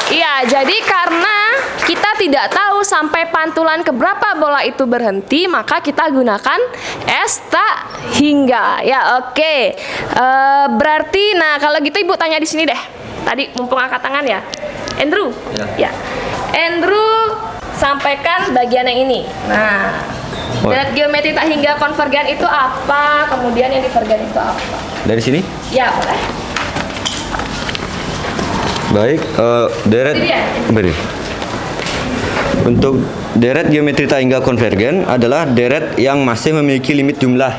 Iya, jadi karena kita tidak tahu sampai pantulan keberapa bola itu berhenti, maka kita gunakan S tak hingga. Ya, oke. Berarti, nah kalau gitu Ibu tanya di sini deh. Tadi mumpung angkat tangan ya. Andrew. Ya. Andrew sampaikan bagian yang ini. Nah, deret geometri tak hingga konvergen itu apa? Kemudian yang divergen itu apa? Dari sini? Ya, boleh. Baik, deret beri. Untuk deret geometri tak hingga konvergen adalah deret yang masih memiliki limit jumlah.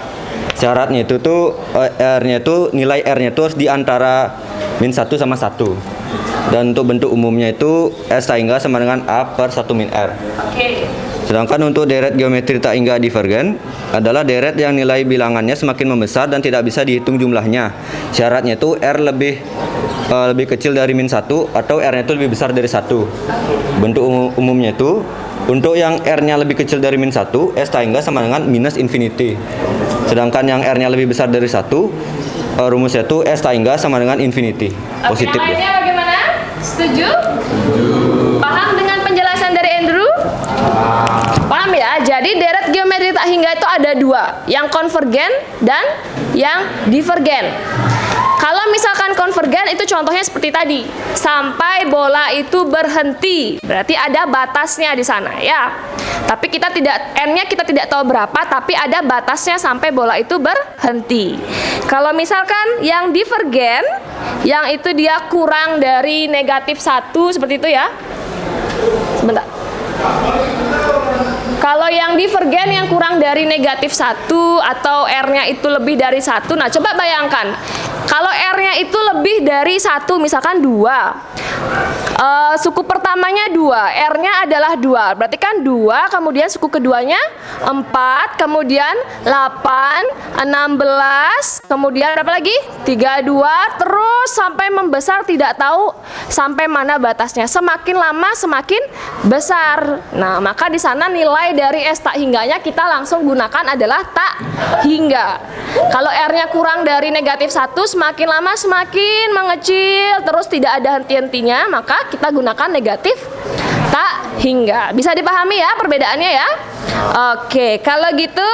Syaratnya itu tuh R-nya itu nilai R-nya itu harus di antara min 1 sama 1. Dan untuk bentuk umumnya itu S tak hingga sama dengan A/1 min R. Oke. Sedangkan untuk deret geometri tak hingga divergen adalah deret yang nilai bilangannya semakin membesar dan tidak bisa dihitung jumlahnya. Syaratnya itu R lebih kecil dari min 1 atau R-nya itu lebih besar dari 1. Bentuk umumnya itu untuk yang R-nya lebih kecil dari min 1, S tak hingga sama dengan minus infinity. Sedangkan yang R-nya lebih besar dari 1, rumusnya itu S tak hingga sama dengan infinity. Positif. Yang lainnya bagaimana? Setuju? Paham dengan penjelasan dari Andrew? Paham ya? Jadi deret geometri tak hingga itu ada dua, yang konvergen dan yang divergen. Kalau misalkan konvergen itu contohnya seperti tadi, sampai bola itu berhenti, berarti ada batasnya di sana ya. Tapi kita tidak, N-nya kita tidak tahu berapa, tapi ada batasnya sampai bola itu berhenti. Kalau misalkan yang divergen, yang itu dia kurang dari negatif 1 seperti itu ya. Sebentar. Kalau yang divergen yang kurang dari negatif 1 atau R-nya itu lebih dari 1, nah coba bayangkan. Kalau R-nya itu lebih dari 1, misalkan 2. Suku pertamanya 2, R-nya adalah 2. Berarti kan 2, kemudian suku keduanya 4, kemudian 8, 16, kemudian berapa lagi? 32, terus sampai membesar tidak tahu sampai mana batasnya. Semakin lama semakin besar. Nah, maka di sana nilai dari S tak hingganya kita langsung gunakan adalah tak hingga. Kalau R-nya kurang dari negatif 1, semakin lama semakin mengecil, terus tidak ada henti-hentinya, maka kita gunakan negatif tak hingga. Bisa dipahami ya perbedaannya ya? Oke, kalau gitu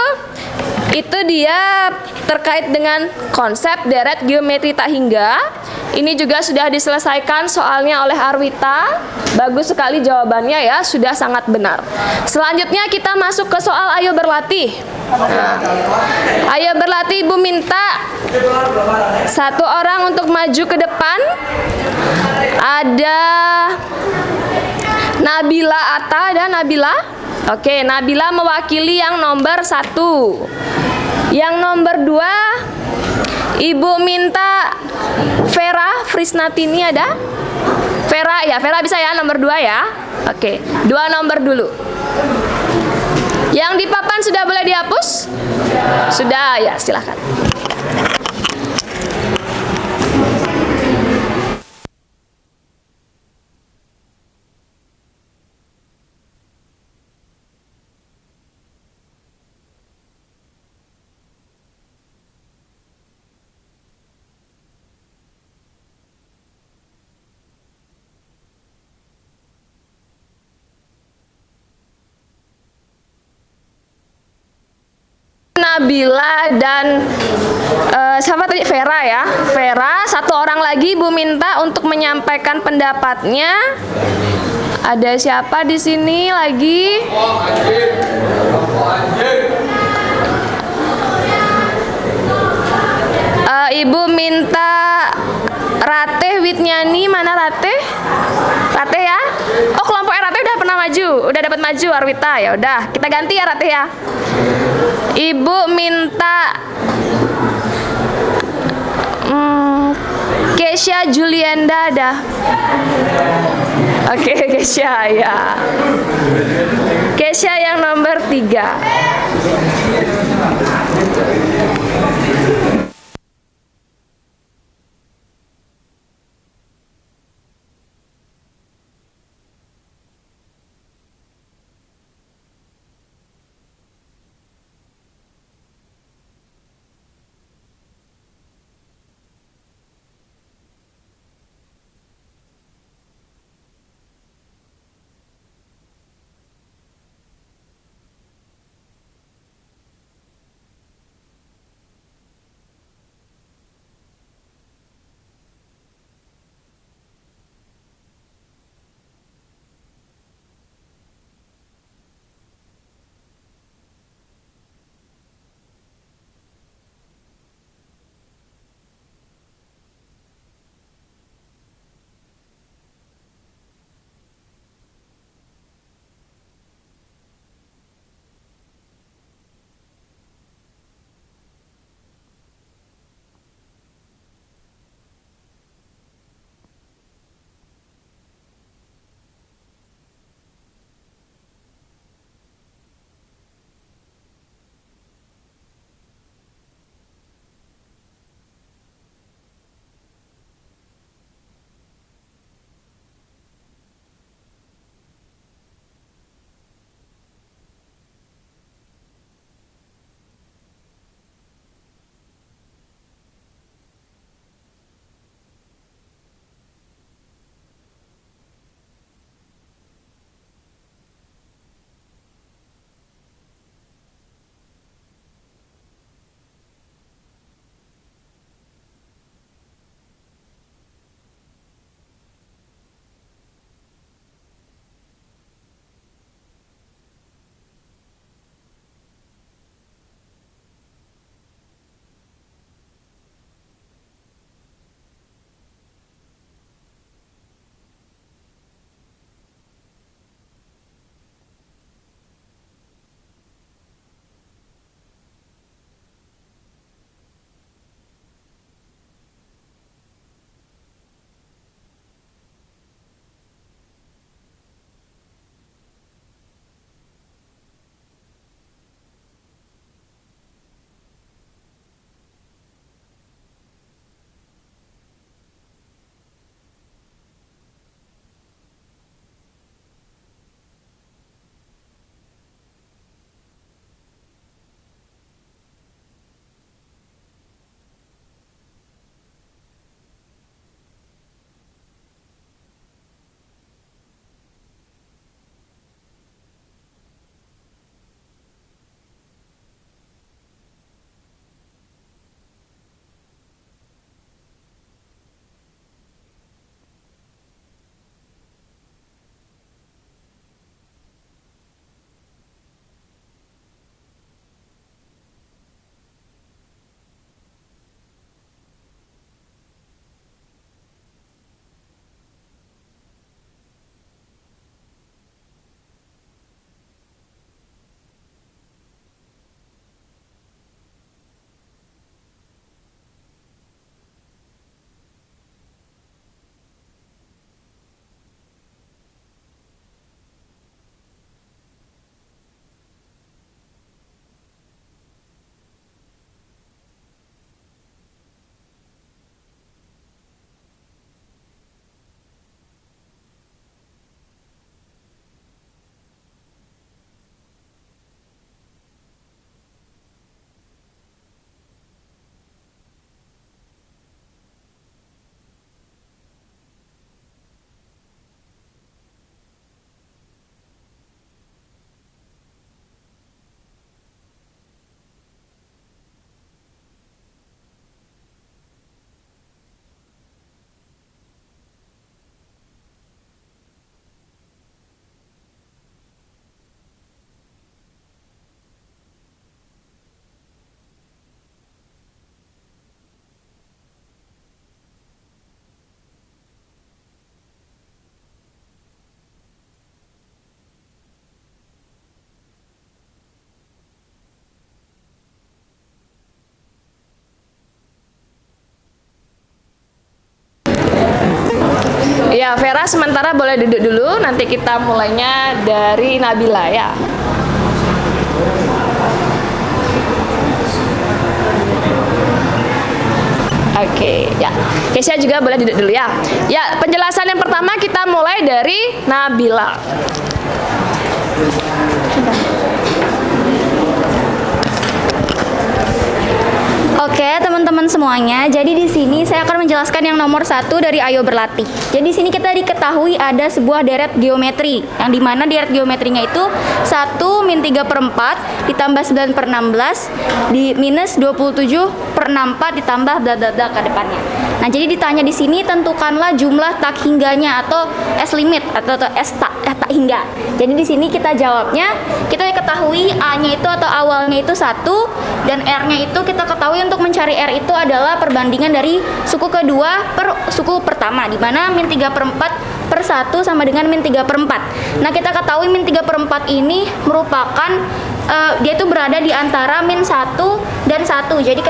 itu dia terkait dengan konsep deret geometri tak hingga. Ini juga sudah diselesaikan soalnya oleh Arwita. Bagus sekali jawabannya ya, sudah sangat benar. Selanjutnya kita masuk ke soal ayo berlatih. Ayo berlatih, Ibu minta satu orang untuk maju ke depan. Ada Nabila Atta dan Nabila. Oke, Nabila mewakili yang nomor 1. Yang nomor 2, Ibu minta Vera Frisnatini ada? Vera ya, Vera bisa ya nomor 2 ya. Oke, 2 nomor dulu. Yang di papan sudah boleh dihapus? Sudah ya, silahkan. Nabila dan siapa tadi? Vera ya. Vera, satu orang lagi Ibu minta untuk menyampaikan pendapatnya. Ada siapa di sini lagi? Ibu minta Rateh Witnyani, mana Rateh? Rateh ya? Oh, kelompok Rateh udah pernah maju, udah dapat maju Arwita ya. Udah, kita ganti ya Rateh ya. Ibu minta Kesha Julienda ada. Oke, Kesha ya. Kesha yang nomor 3. Ya, Vera sementara boleh duduk dulu. Nanti kita mulainya dari Nabila ya. Oke, ya. Kesia juga boleh duduk dulu ya. Ya, penjelasan yang pertama kita mulai dari Nabila. Oke, teman-teman semuanya. Jadi di sini saya akan menjelaskan yang nomor 1 dari Ayo Berlatih. Jadi di sini kita diketahui ada sebuah deret geometri, yang dimana deret geometrinya itu 1 min 3/4 ditambah 9/16 di minus 27/64 ditambah bla bla bla ke depannya. Nah, jadi ditanya di sini tentukanlah jumlah tak hingganya atau S limit atau S tak hingga. Jadi di sini kita jawabnya, kita ketahui A-nya itu atau awalnya itu 1 dan R-nya itu kita ketahui untuk mencari R itu adalah perbandingan dari suku kedua per suku pertama, di mana min 3/4/1 sama dengan min 3/4. Nah, kita ketahui min 3/4 ini merupakan dia itu berada di antara min 1 dan 1. Jadi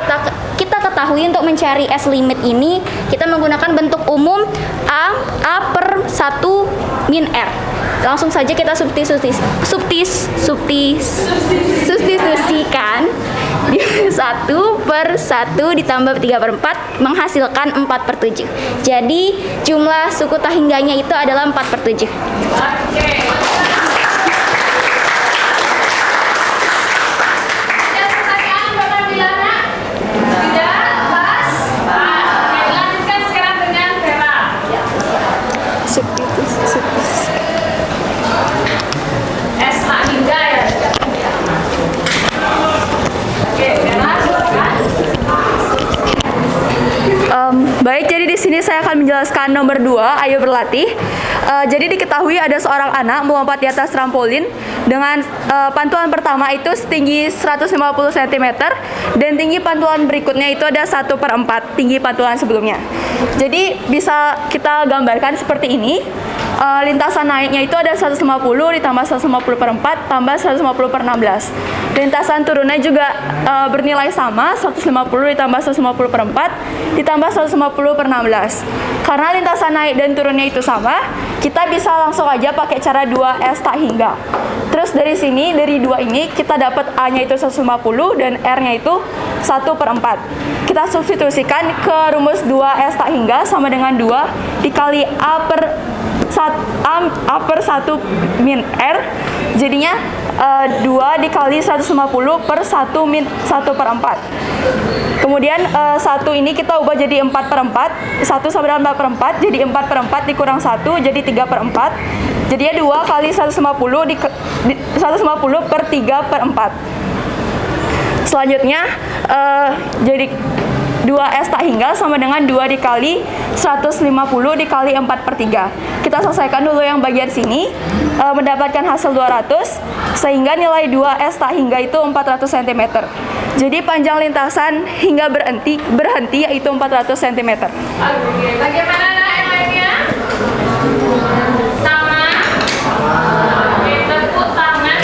kita ketahui untuk mencari S limit ini kita menggunakan bentuk umum A per 1 min R. Langsung saja kita substitusikan di 1 per 1 ditambah 3/4 menghasilkan 4/7. Jadi jumlah suku tak hingganya itu adalah 4/7. Oke. Baik, jadi di sini saya akan menjelaskan nomor 2, Ayo Berlatih. Jadi diketahui ada seorang anak melompat di atas trampolin dengan pantulan pertama itu setinggi 150 cm dan tinggi pantulan berikutnya itu ada 1/4 tinggi pantulan sebelumnya. Jadi bisa kita gambarkan seperti ini. Lintasan naiknya itu ada 150 ditambah 150/4 tambah 150/16. Lintasan turunnya juga bernilai sama, 150 ditambah 150/4 ditambah 150/16. Karena lintasan naik dan turunnya itu sama, kita bisa langsung aja pakai cara 2S tak hingga. Terus dari sini, dari 2 ini kita dapat A-nya itu 150 dan R-nya itu 1/4. Kita substitusikan ke rumus 2S tak hingga sama dengan 2 dikali A per 1 min R, jadinya 2 dikali 150 per 1 min 1/4. Kemudian 1 ini kita ubah jadi 4/4, 1 sama dengan 4/4 jadi 4/4 dikurang 1 jadi 3/4. Jadinya 2 kali 150 per 3/4. Selanjutnya jadi 2S tak hingga sama dengan 2 dikali 150 dikali 4/3. Kita selesaikan dulu yang bagian sini, mendapatkan hasil 200, sehingga nilai 2S tak hingga itu 400 cm. Jadi panjang lintasan hingga berhenti yaitu 400 cm. Oke, bagaimana yang lainnya? Sama? Oke, tepuk tangan.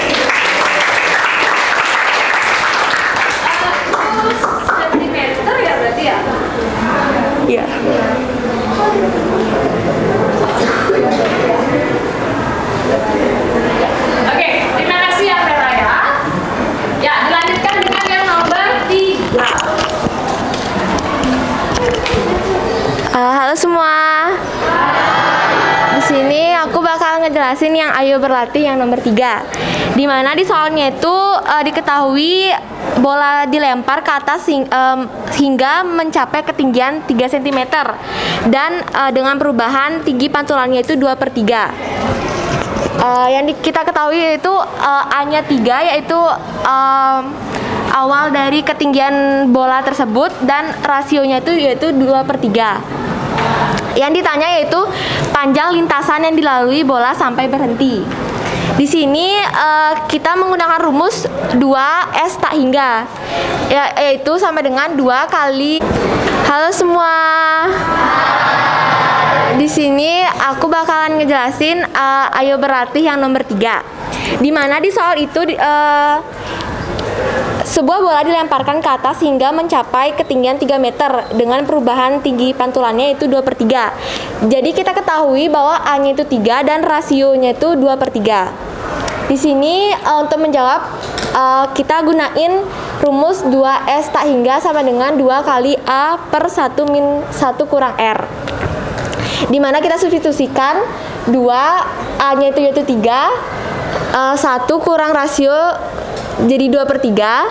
Sentimeter ya berarti ya? Iya. Oke, terima kasih ya Vera ya. Ya, dilanjutkan dengan yang nomor 3. Halo semua. Di sini aku bakal ngejelasin yang Ayo Berlatih yang nomor 3. Dimana di soalnya itu diketahui bola dilempar ke atas hingga mencapai ketinggian 3 cm dan dengan perubahan tinggi pantulannya itu 2/3. Yang kita ketahui itu A-nya 3 yaitu awal dari ketinggian bola tersebut dan rasionya itu yaitu 2/3. Yang ditanya yaitu panjang lintasan yang dilalui bola sampai berhenti. Di sini kita menggunakan rumus 2S tak hingga, yaitu sama dengan 2 kali. Halo semua. Di sini aku bakalan ngejelasin Ayo Berlatih yang nomor 3. Di mana di soal itu Sebuah bola dilemparkan ke atas hingga mencapai ketinggian 3 meter dengan perubahan tinggi pantulannya itu 2/3. Jadi kita ketahui bahwa A-nya itu 3 dan rasionya itu 2/3. Di sini untuk menjawab kita gunain rumus 2S tak hingga sama dengan 2 kali A per 1 min 1 kurang R. Dimana kita substitusikan 2, A-nya itu yaitu 3, 1 kurang rasio jadi 2/3,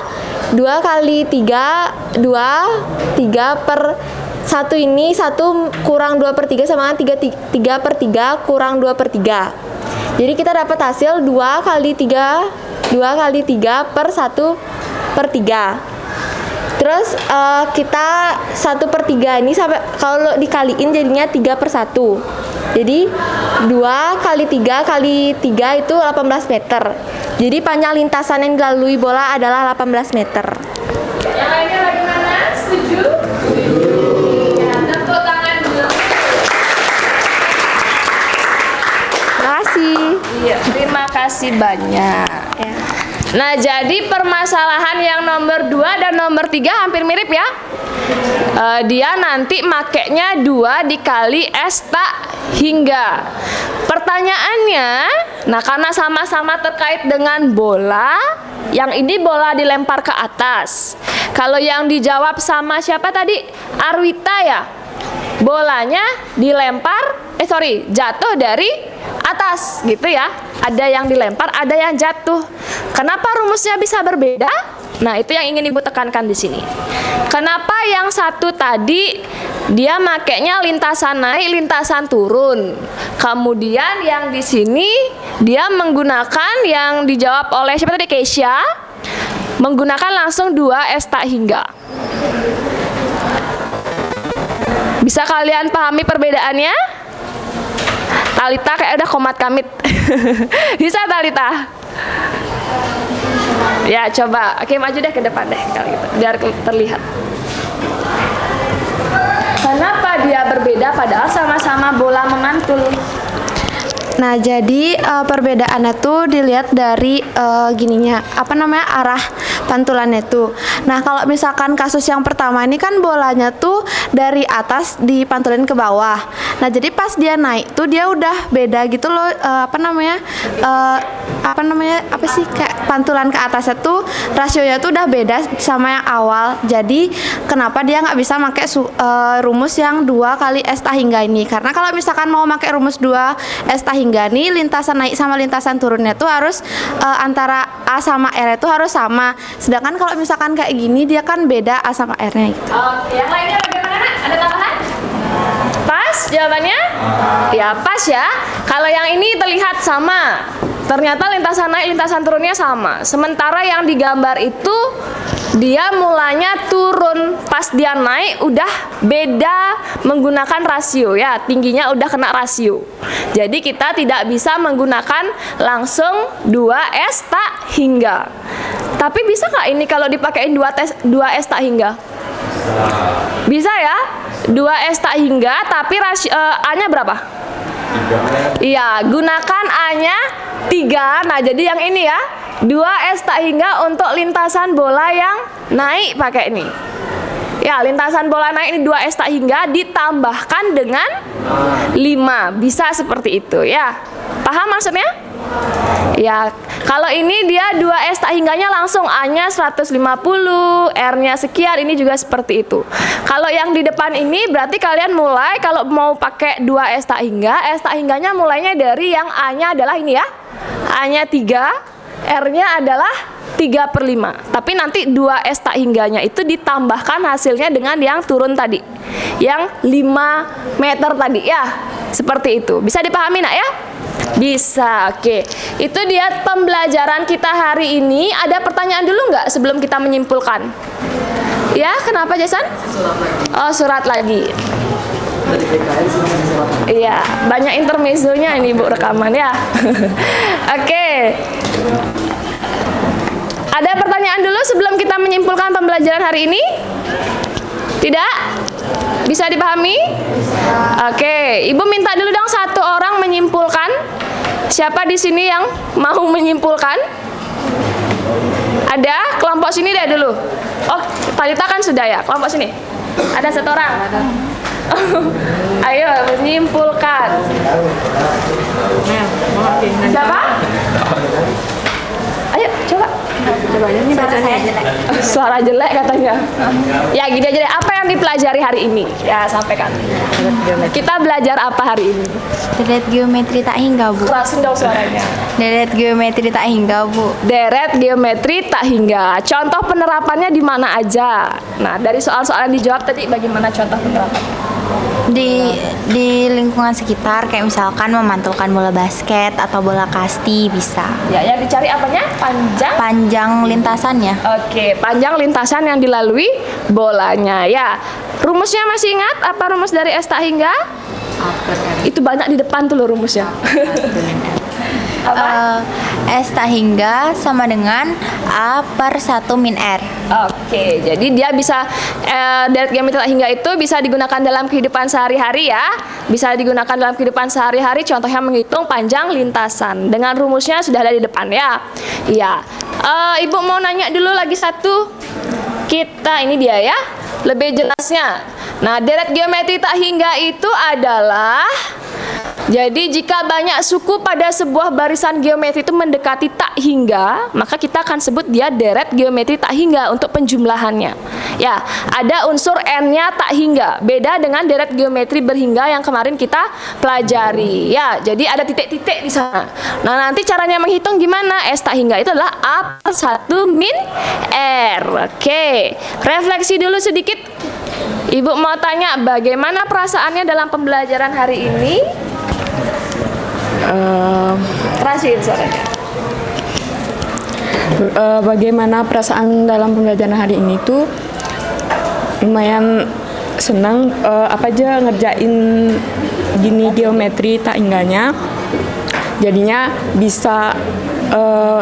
2 kali 3, 2, 3 per 1 ini 1 kurang 2/3 sama dengan 3/3 kurang 2/3. Jadi kita dapat hasil 2 kali 3 per 1/3. Terus kita 1/3 ini sampai kalau dikaliin jadinya 3/1. Jadi 2 kali 3 itu 18 meter. Jadi panjang lintasan yang dilalui bola adalah 18 meter. Yang lainnya bagaimana? Setuju? Ya, tepuk tangan dulu. Terima kasih. Iya, terima kasih banyak. Ya. Nah, jadi permasalahan yang nomor 2 dan nomor 3 hampir mirip ya. Dia nanti makainya 2 dikali S tak hingga. Pertanyaannya, nah karena sama-sama terkait dengan bola, yang ini bola dilempar ke atas. Kalau yang dijawab sama siapa tadi? Arwita ya. Bolanya jatuh dari atas gitu ya. Ada yang dilempar, ada yang jatuh. Kenapa rumusnya bisa berbeda? Nah, itu yang ingin Ibu tekankan di sini. Kenapa yang satu tadi dia makainya lintasan naik, lintasan turun. Kemudian yang di sini dia menggunakan yang dijawab oleh siapa tadi? Keisha, menggunakan langsung 2 S tak hingga. Bisa kalian pahami perbedaannya? Talita kayak udah komat kamit. Bisa Talita? Ya coba, oke maju deh ke depan deh kalau gitu, biar terlihat. Kenapa dia berbeda padahal sama-sama bola memantul? Nah, jadi perbedaannya tuh dilihat dari arah pantulannya tuh. Nah, kalau misalkan kasus yang pertama ini kan bolanya tuh dari atas dipantulin ke bawah. Nah, jadi pas dia naik tuh dia udah beda gitu loh, kayak pantulan ke atasnya tuh rasionya tuh udah beda sama yang awal. Jadi kenapa dia nggak bisa pakai rumus yang 2 kali S tak hingga ini? Karena kalau misalkan mau pakai rumus 2 S tak hingga nih, lintasan naik sama lintasan turunnya tuh harus antara A sama R itu harus sama. Sedangkan kalau misalkan kayak gini dia kan beda A sama R-nya gitu. Yang lainnya bagaimana? Ada tambahan? Pas jawabannya? Ya pas ya. Kalau yang ini terlihat sama. Ternyata lintasan naik, lintasan turunnya sama. Sementara yang digambar itu dia mulanya turun, pas dia naik udah beda menggunakan rasio ya, tingginya udah kena rasio. Jadi kita tidak bisa menggunakan langsung 2S tak hingga. Tapi bisa nggak ini kalau dipakein 2S tak hingga? Bisa ya, 2S tak hingga tapi A-nya berapa? 3. Iya, gunakan A-nya 3. Nah, jadi yang ini ya, 2S tak hingga untuk lintasan bola yang naik pakai ini. Ya, lintasan bola naik ini 2S tak hingga ditambahkan dengan 5. Bisa seperti itu ya. Paham maksudnya? Ya, kalau ini dia 2S tak hingganya langsung A-nya 150, R-nya sekian, ini juga seperti itu. Kalau yang di depan ini berarti kalian mulai kalau mau pakai 2S tak hingga, S tak hingganya mulainya dari yang A-nya adalah ini ya. A-nya 3, R-nya adalah 3/5. Tapi nanti 2S tak hingganya itu ditambahkan hasilnya dengan yang turun tadi. Yang 5 meter tadi ya. Seperti itu. Bisa dipahami nak ya? Bisa, oke. Itu dia pembelajaran kita hari ini. Ada pertanyaan dulu nggak sebelum kita menyimpulkan? Ya, kenapa Jason? Oh, surat lagi. Iya, banyak intermezzonya ini Bu rekaman ya. Oke. Ada pertanyaan dulu sebelum kita menyimpulkan pembelajaran hari ini? Tidak? Bisa dipahami? Oke, Ibu minta dulu dong satu orang menyimpulkan. Siapa di sini yang mau menyimpulkan? Ada? Kelompok sini deh dulu. Oh, Talita kan sudah ya. Kelompok sini. Ada satu orang. Ayo menyimpulkan. Siapa? Ayo coba. Suara jelek katanya. Ya gini aja deh. Apa yang dipelajari hari ini? Ya sampaikan. Kita belajar apa hari ini? Deret geometri tak hingga, Bu. Kerasin dong suaranya. Deret geometri tak hingga, Bu. Deret geometri tak hingga. Contoh penerapannya di mana aja? Nah, dari soal-soal yang dijawab tadi bagaimana contoh penerapannya? Di lingkungan sekitar kayak misalkan memantulkan bola basket atau bola kasti bisa. Ya, yang dicari apanya? Panjang lintasannya. Oke, panjang lintasan yang dilalui bolanya. Ya, rumusnya masih ingat apa rumus dari S tak hingga? Itu banyak di depan tuh loh rumusnya. S tak hingga sama dengan A per 1 min R. Oke, jadi dia bisa deret geometri tak hingga itu bisa digunakan dalam kehidupan sehari-hari ya. Bisa digunakan dalam kehidupan sehari-hari, contohnya menghitung panjang lintasan. Dengan rumusnya sudah ada di depan ya. Iya. Ibu mau nanya dulu lagi satu. Ini dia ya. Lebih jelasnya. Nah, deret geometri tak hingga itu adalah, jadi jika banyak suku pada sebuah barisan geometri itu mendekati tak hingga, maka kita akan sebut dia deret geometri tak hingga untuk penjumlahannya. Ya, ada unsur n-nya tak hingga. Beda dengan deret geometri berhingga yang kemarin kita pelajari. Ya, jadi ada titik-titik di sana. Nah, nanti caranya menghitung gimana? S tak hingga itu adalah A per 1 min R. Oke, refleksi dulu sedikit. Ibu mau tanya bagaimana perasaannya dalam pembelajaran hari ini? Kerasin suaranya. Bagaimana perasaan dalam pembelajaran hari ini tuh lumayan senang, apa aja ngerjain gini geometri tak hingganya, jadinya bisa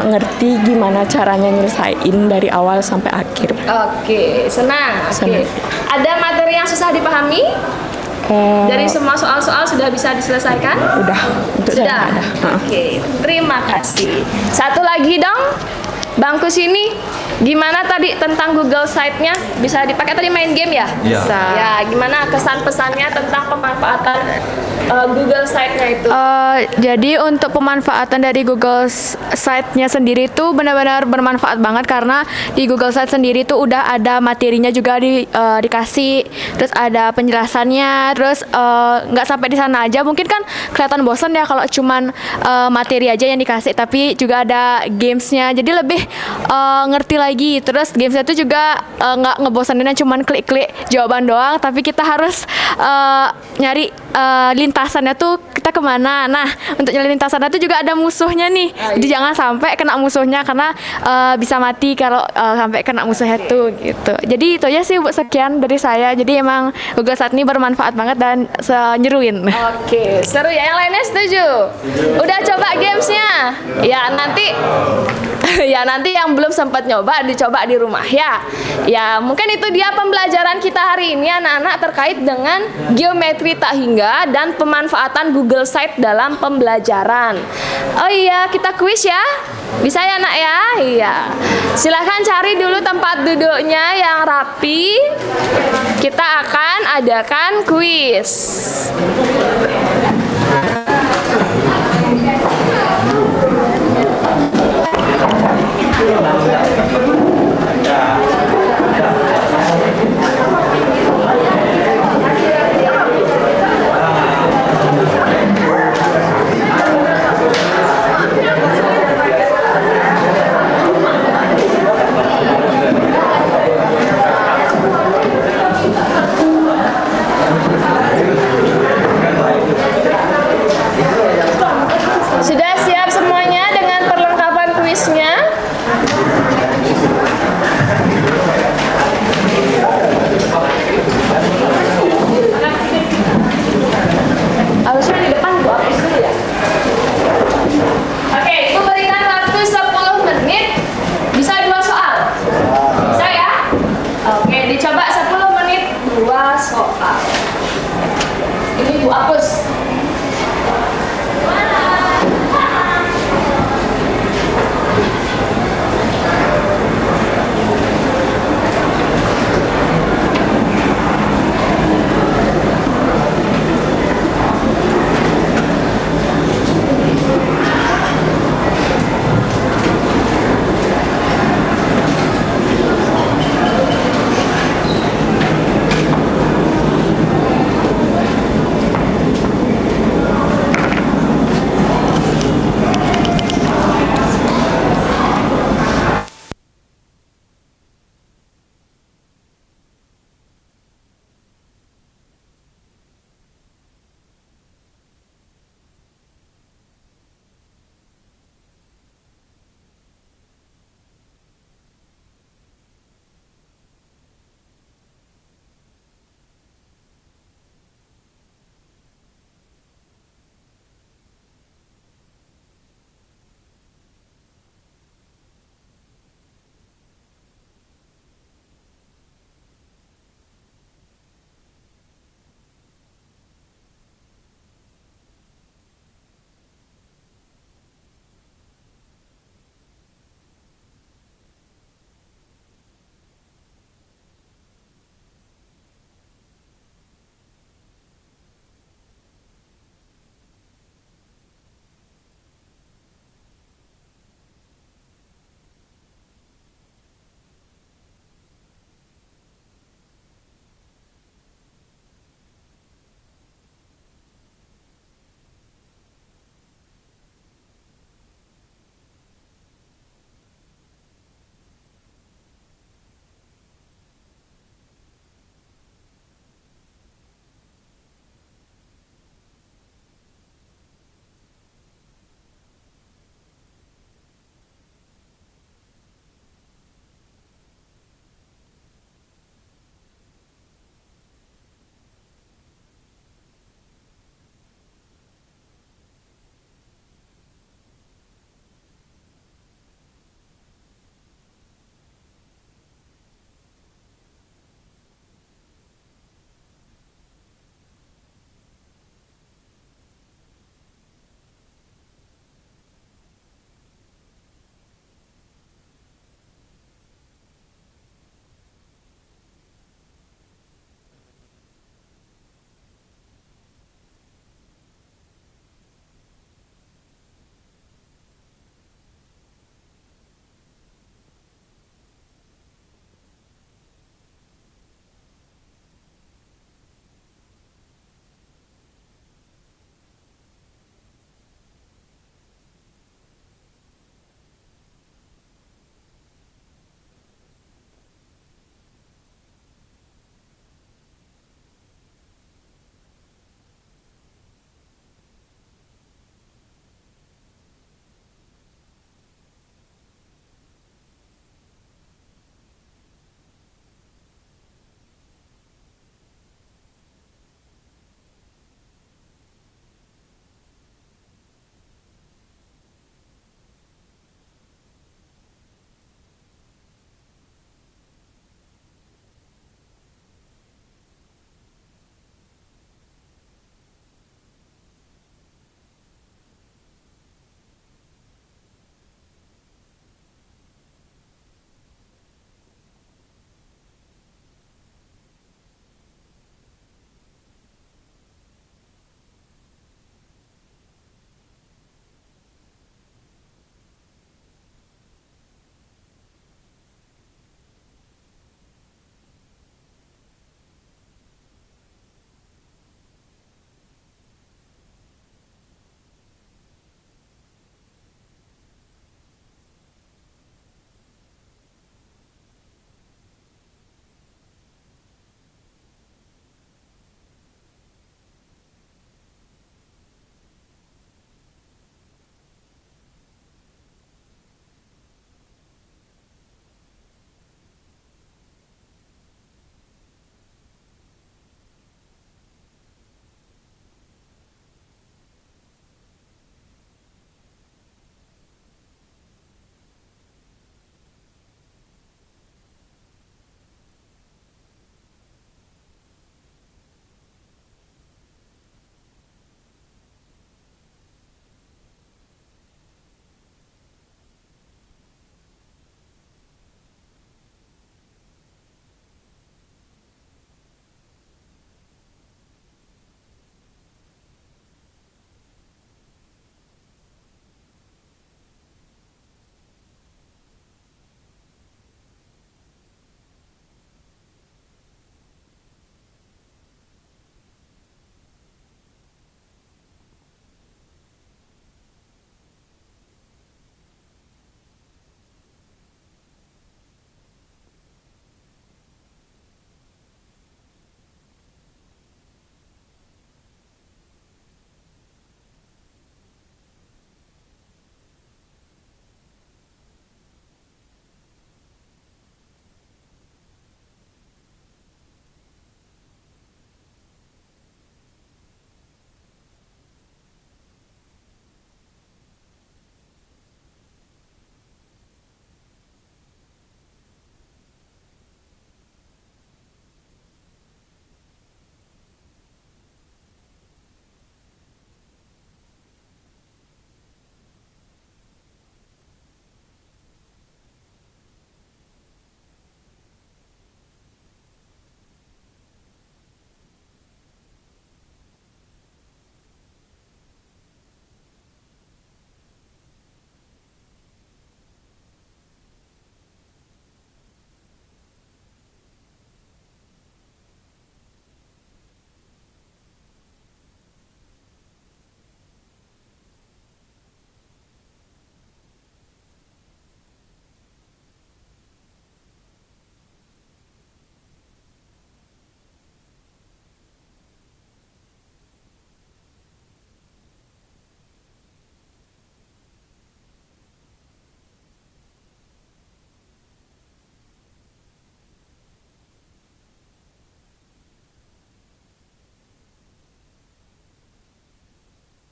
ngerti gimana caranya nyelesain dari awal sampai akhir. Oke, senang. Oke. Ada materi yang susah dipahami? Dari semua soal-soal sudah bisa diselesaikan? Udah, untuk sudah. saya ada. Oke, terima kasih. Satu lagi dong, bangku sini. Gimana tadi tentang Google Site-nya? Bisa dipakai tadi main game ya? Bisa. Ya, gimana kesan pesannya tentang pemanfaatan Google Site-nya itu? Jadi untuk pemanfaatan dari Google Site-nya sendiri itu benar-benar bermanfaat banget karena di Google Site sendiri tuh udah ada materinya juga dikasih, terus ada penjelasannya, terus nggak sampai di sana aja. Mungkin kan kelihatan bosan ya kalau cuman materi aja yang dikasih, tapi juga ada gamesnya, jadi lebih ngerti lagi. Terus gamesnya itu juga nggak ngebosanin cuman klik-klik jawaban doang, tapi kita harus nyari lintasannya tuh kita kemana. Nah, untuk nyari lintasannya tuh juga ada musuhnya nih. Jadi jangan sampai kena musuhnya karena bisa mati kalau sampai kena musuhnya tuh gitu. Jadi itu aja sih Bu, sekian dari saya. Jadi emang Google Site ini bermanfaat banget dan nyeruin. Oke, seru ya. Yang lainnya setuju? Udah coba gamesnya? Ya nanti ya nanti yang belum sempat nyoba dicoba di rumah ya. Ya mungkin itu dia pembelajaran kita hari ini anak-anak terkait dengan geometri tak hingga dan pemanfaatan Google Site dalam pembelajaran. Oh iya, kita kuis ya. Bisa ya nak ya? Iya. Silahkan cari dulu tempat duduknya yang rapi. Kita akan adakan kuis. Sudah siap semuanya dengan perlengkapan kuisnya? Harusnya di depan gua hapus dulu ya. Oke, ibu berikan waktu 10 menit. Bisa 2 soal? Bisa ya? Oke, dicoba 10 menit 2 soal. Ini bu hapus.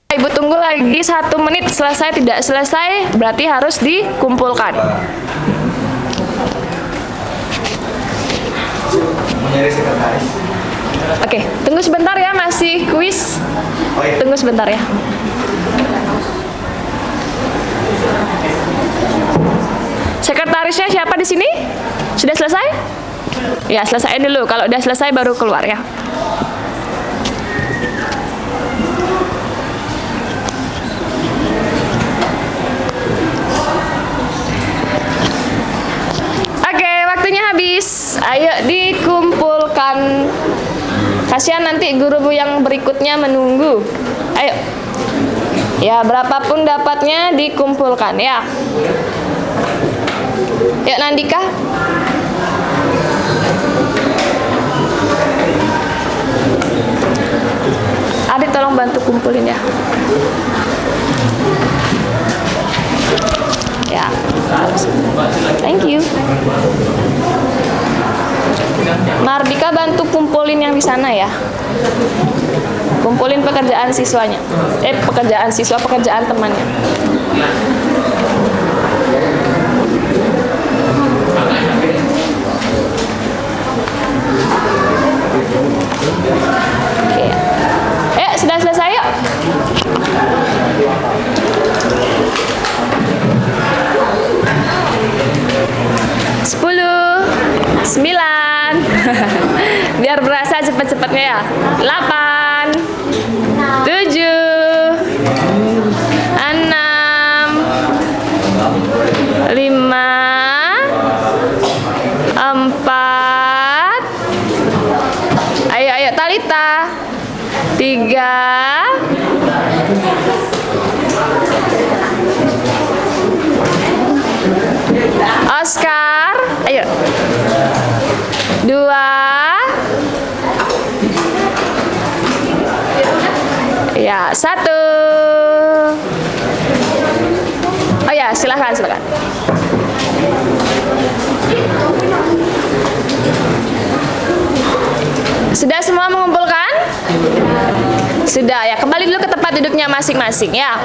Ibu tunggu lagi 1 menit, selesai tidak selesai berarti harus dikumpulkan. Oke, tunggu sebentar ya, masih kuis. Tunggu sebentar ya. Sekretarisnya siapa di sini? Sudah selesai? Ya, selesaiin dulu. Kalau udah selesai baru keluar ya. Oke, waktunya habis. Ayo dikumpulkan. Kasihan nanti guru yang berikutnya menunggu. Ayo. Ya, berapapun dapatnya dikumpulkan ya. Yuk Nandika. Adit tolong bantu kumpulin ya. Ya. Thank you. Mardika bantu kumpulin yang di sana ya. Kumpulin pekerjaan siswanya. Pekerjaan siswa, pekerjaan temannya. Oke. Sudah selesai yuk. Sepuluh, 9. Biar berasa cepet-cepetnya ya. 8, 7, 6, 5, 4. Ayo Talita. 3, 2. Oscar, ayo. 2. Ya, 1. Oh ya, silakan. Sudah semua mengumpulkan? Sudah ya, kembali dulu ke tempat duduknya masing-masing ya.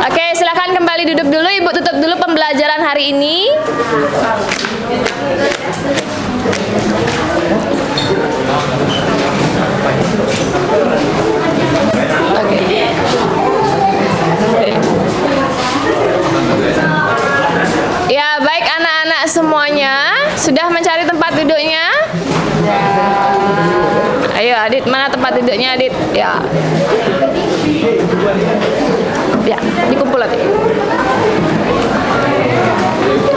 Oke, silakan kembali duduk dulu. Ibu tutup dulu pembelajaran hari ini. Oke. Ya, baik anak-anak semuanya, sudah mencari tempat duduknya? Ayo Adit, mana tempat duduknya Adit? Ya. Ya, dikumpul lagi.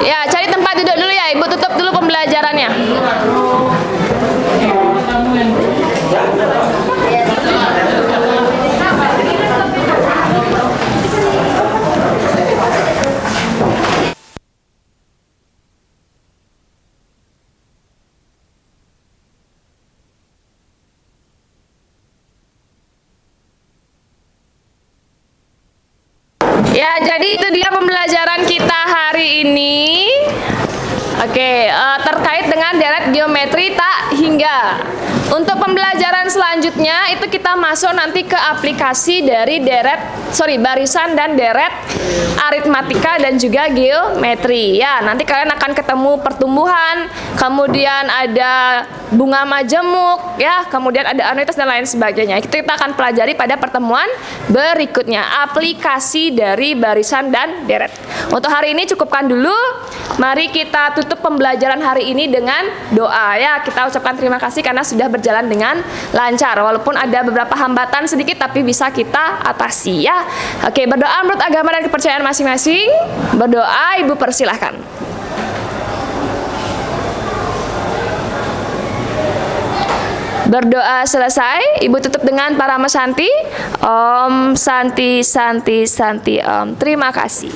Ya, cari tempat duduk dulu ya. Ibu tutup dulu pembelajarannya. Ya, jadi itu dia pembelajaran kita hari ini. Oke, terkait dengan deret geometri tak hingga. Untuk pembelajaran selanjutnya itu kita masuk nanti ke aplikasi dari barisan dan deret aritmatika dan juga geometri. Ya, nanti kalian akan ketemu pertumbuhan, kemudian ada bunga majemuk, ya, kemudian ada anuitas dan lain sebagainya. Itu kita akan pelajari pada pertemuan berikutnya, aplikasi dari barisan dan deret. Untuk hari ini cukupkan dulu. Mari kita tutup pembelajaran hari ini dengan doa ya. Kita ucapkan terima kasih karena sudah berjalan dengan lancar. Walaupun ada beberapa hambatan sedikit tapi bisa kita atasi ya. Oke, berdoa menurut agama dan kepercayaan masing-masing. Berdoa, Ibu persilahkan. Berdoa selesai, Ibu tutup dengan Parama Santi. Om Santi Santi Santi Om. Terima kasih.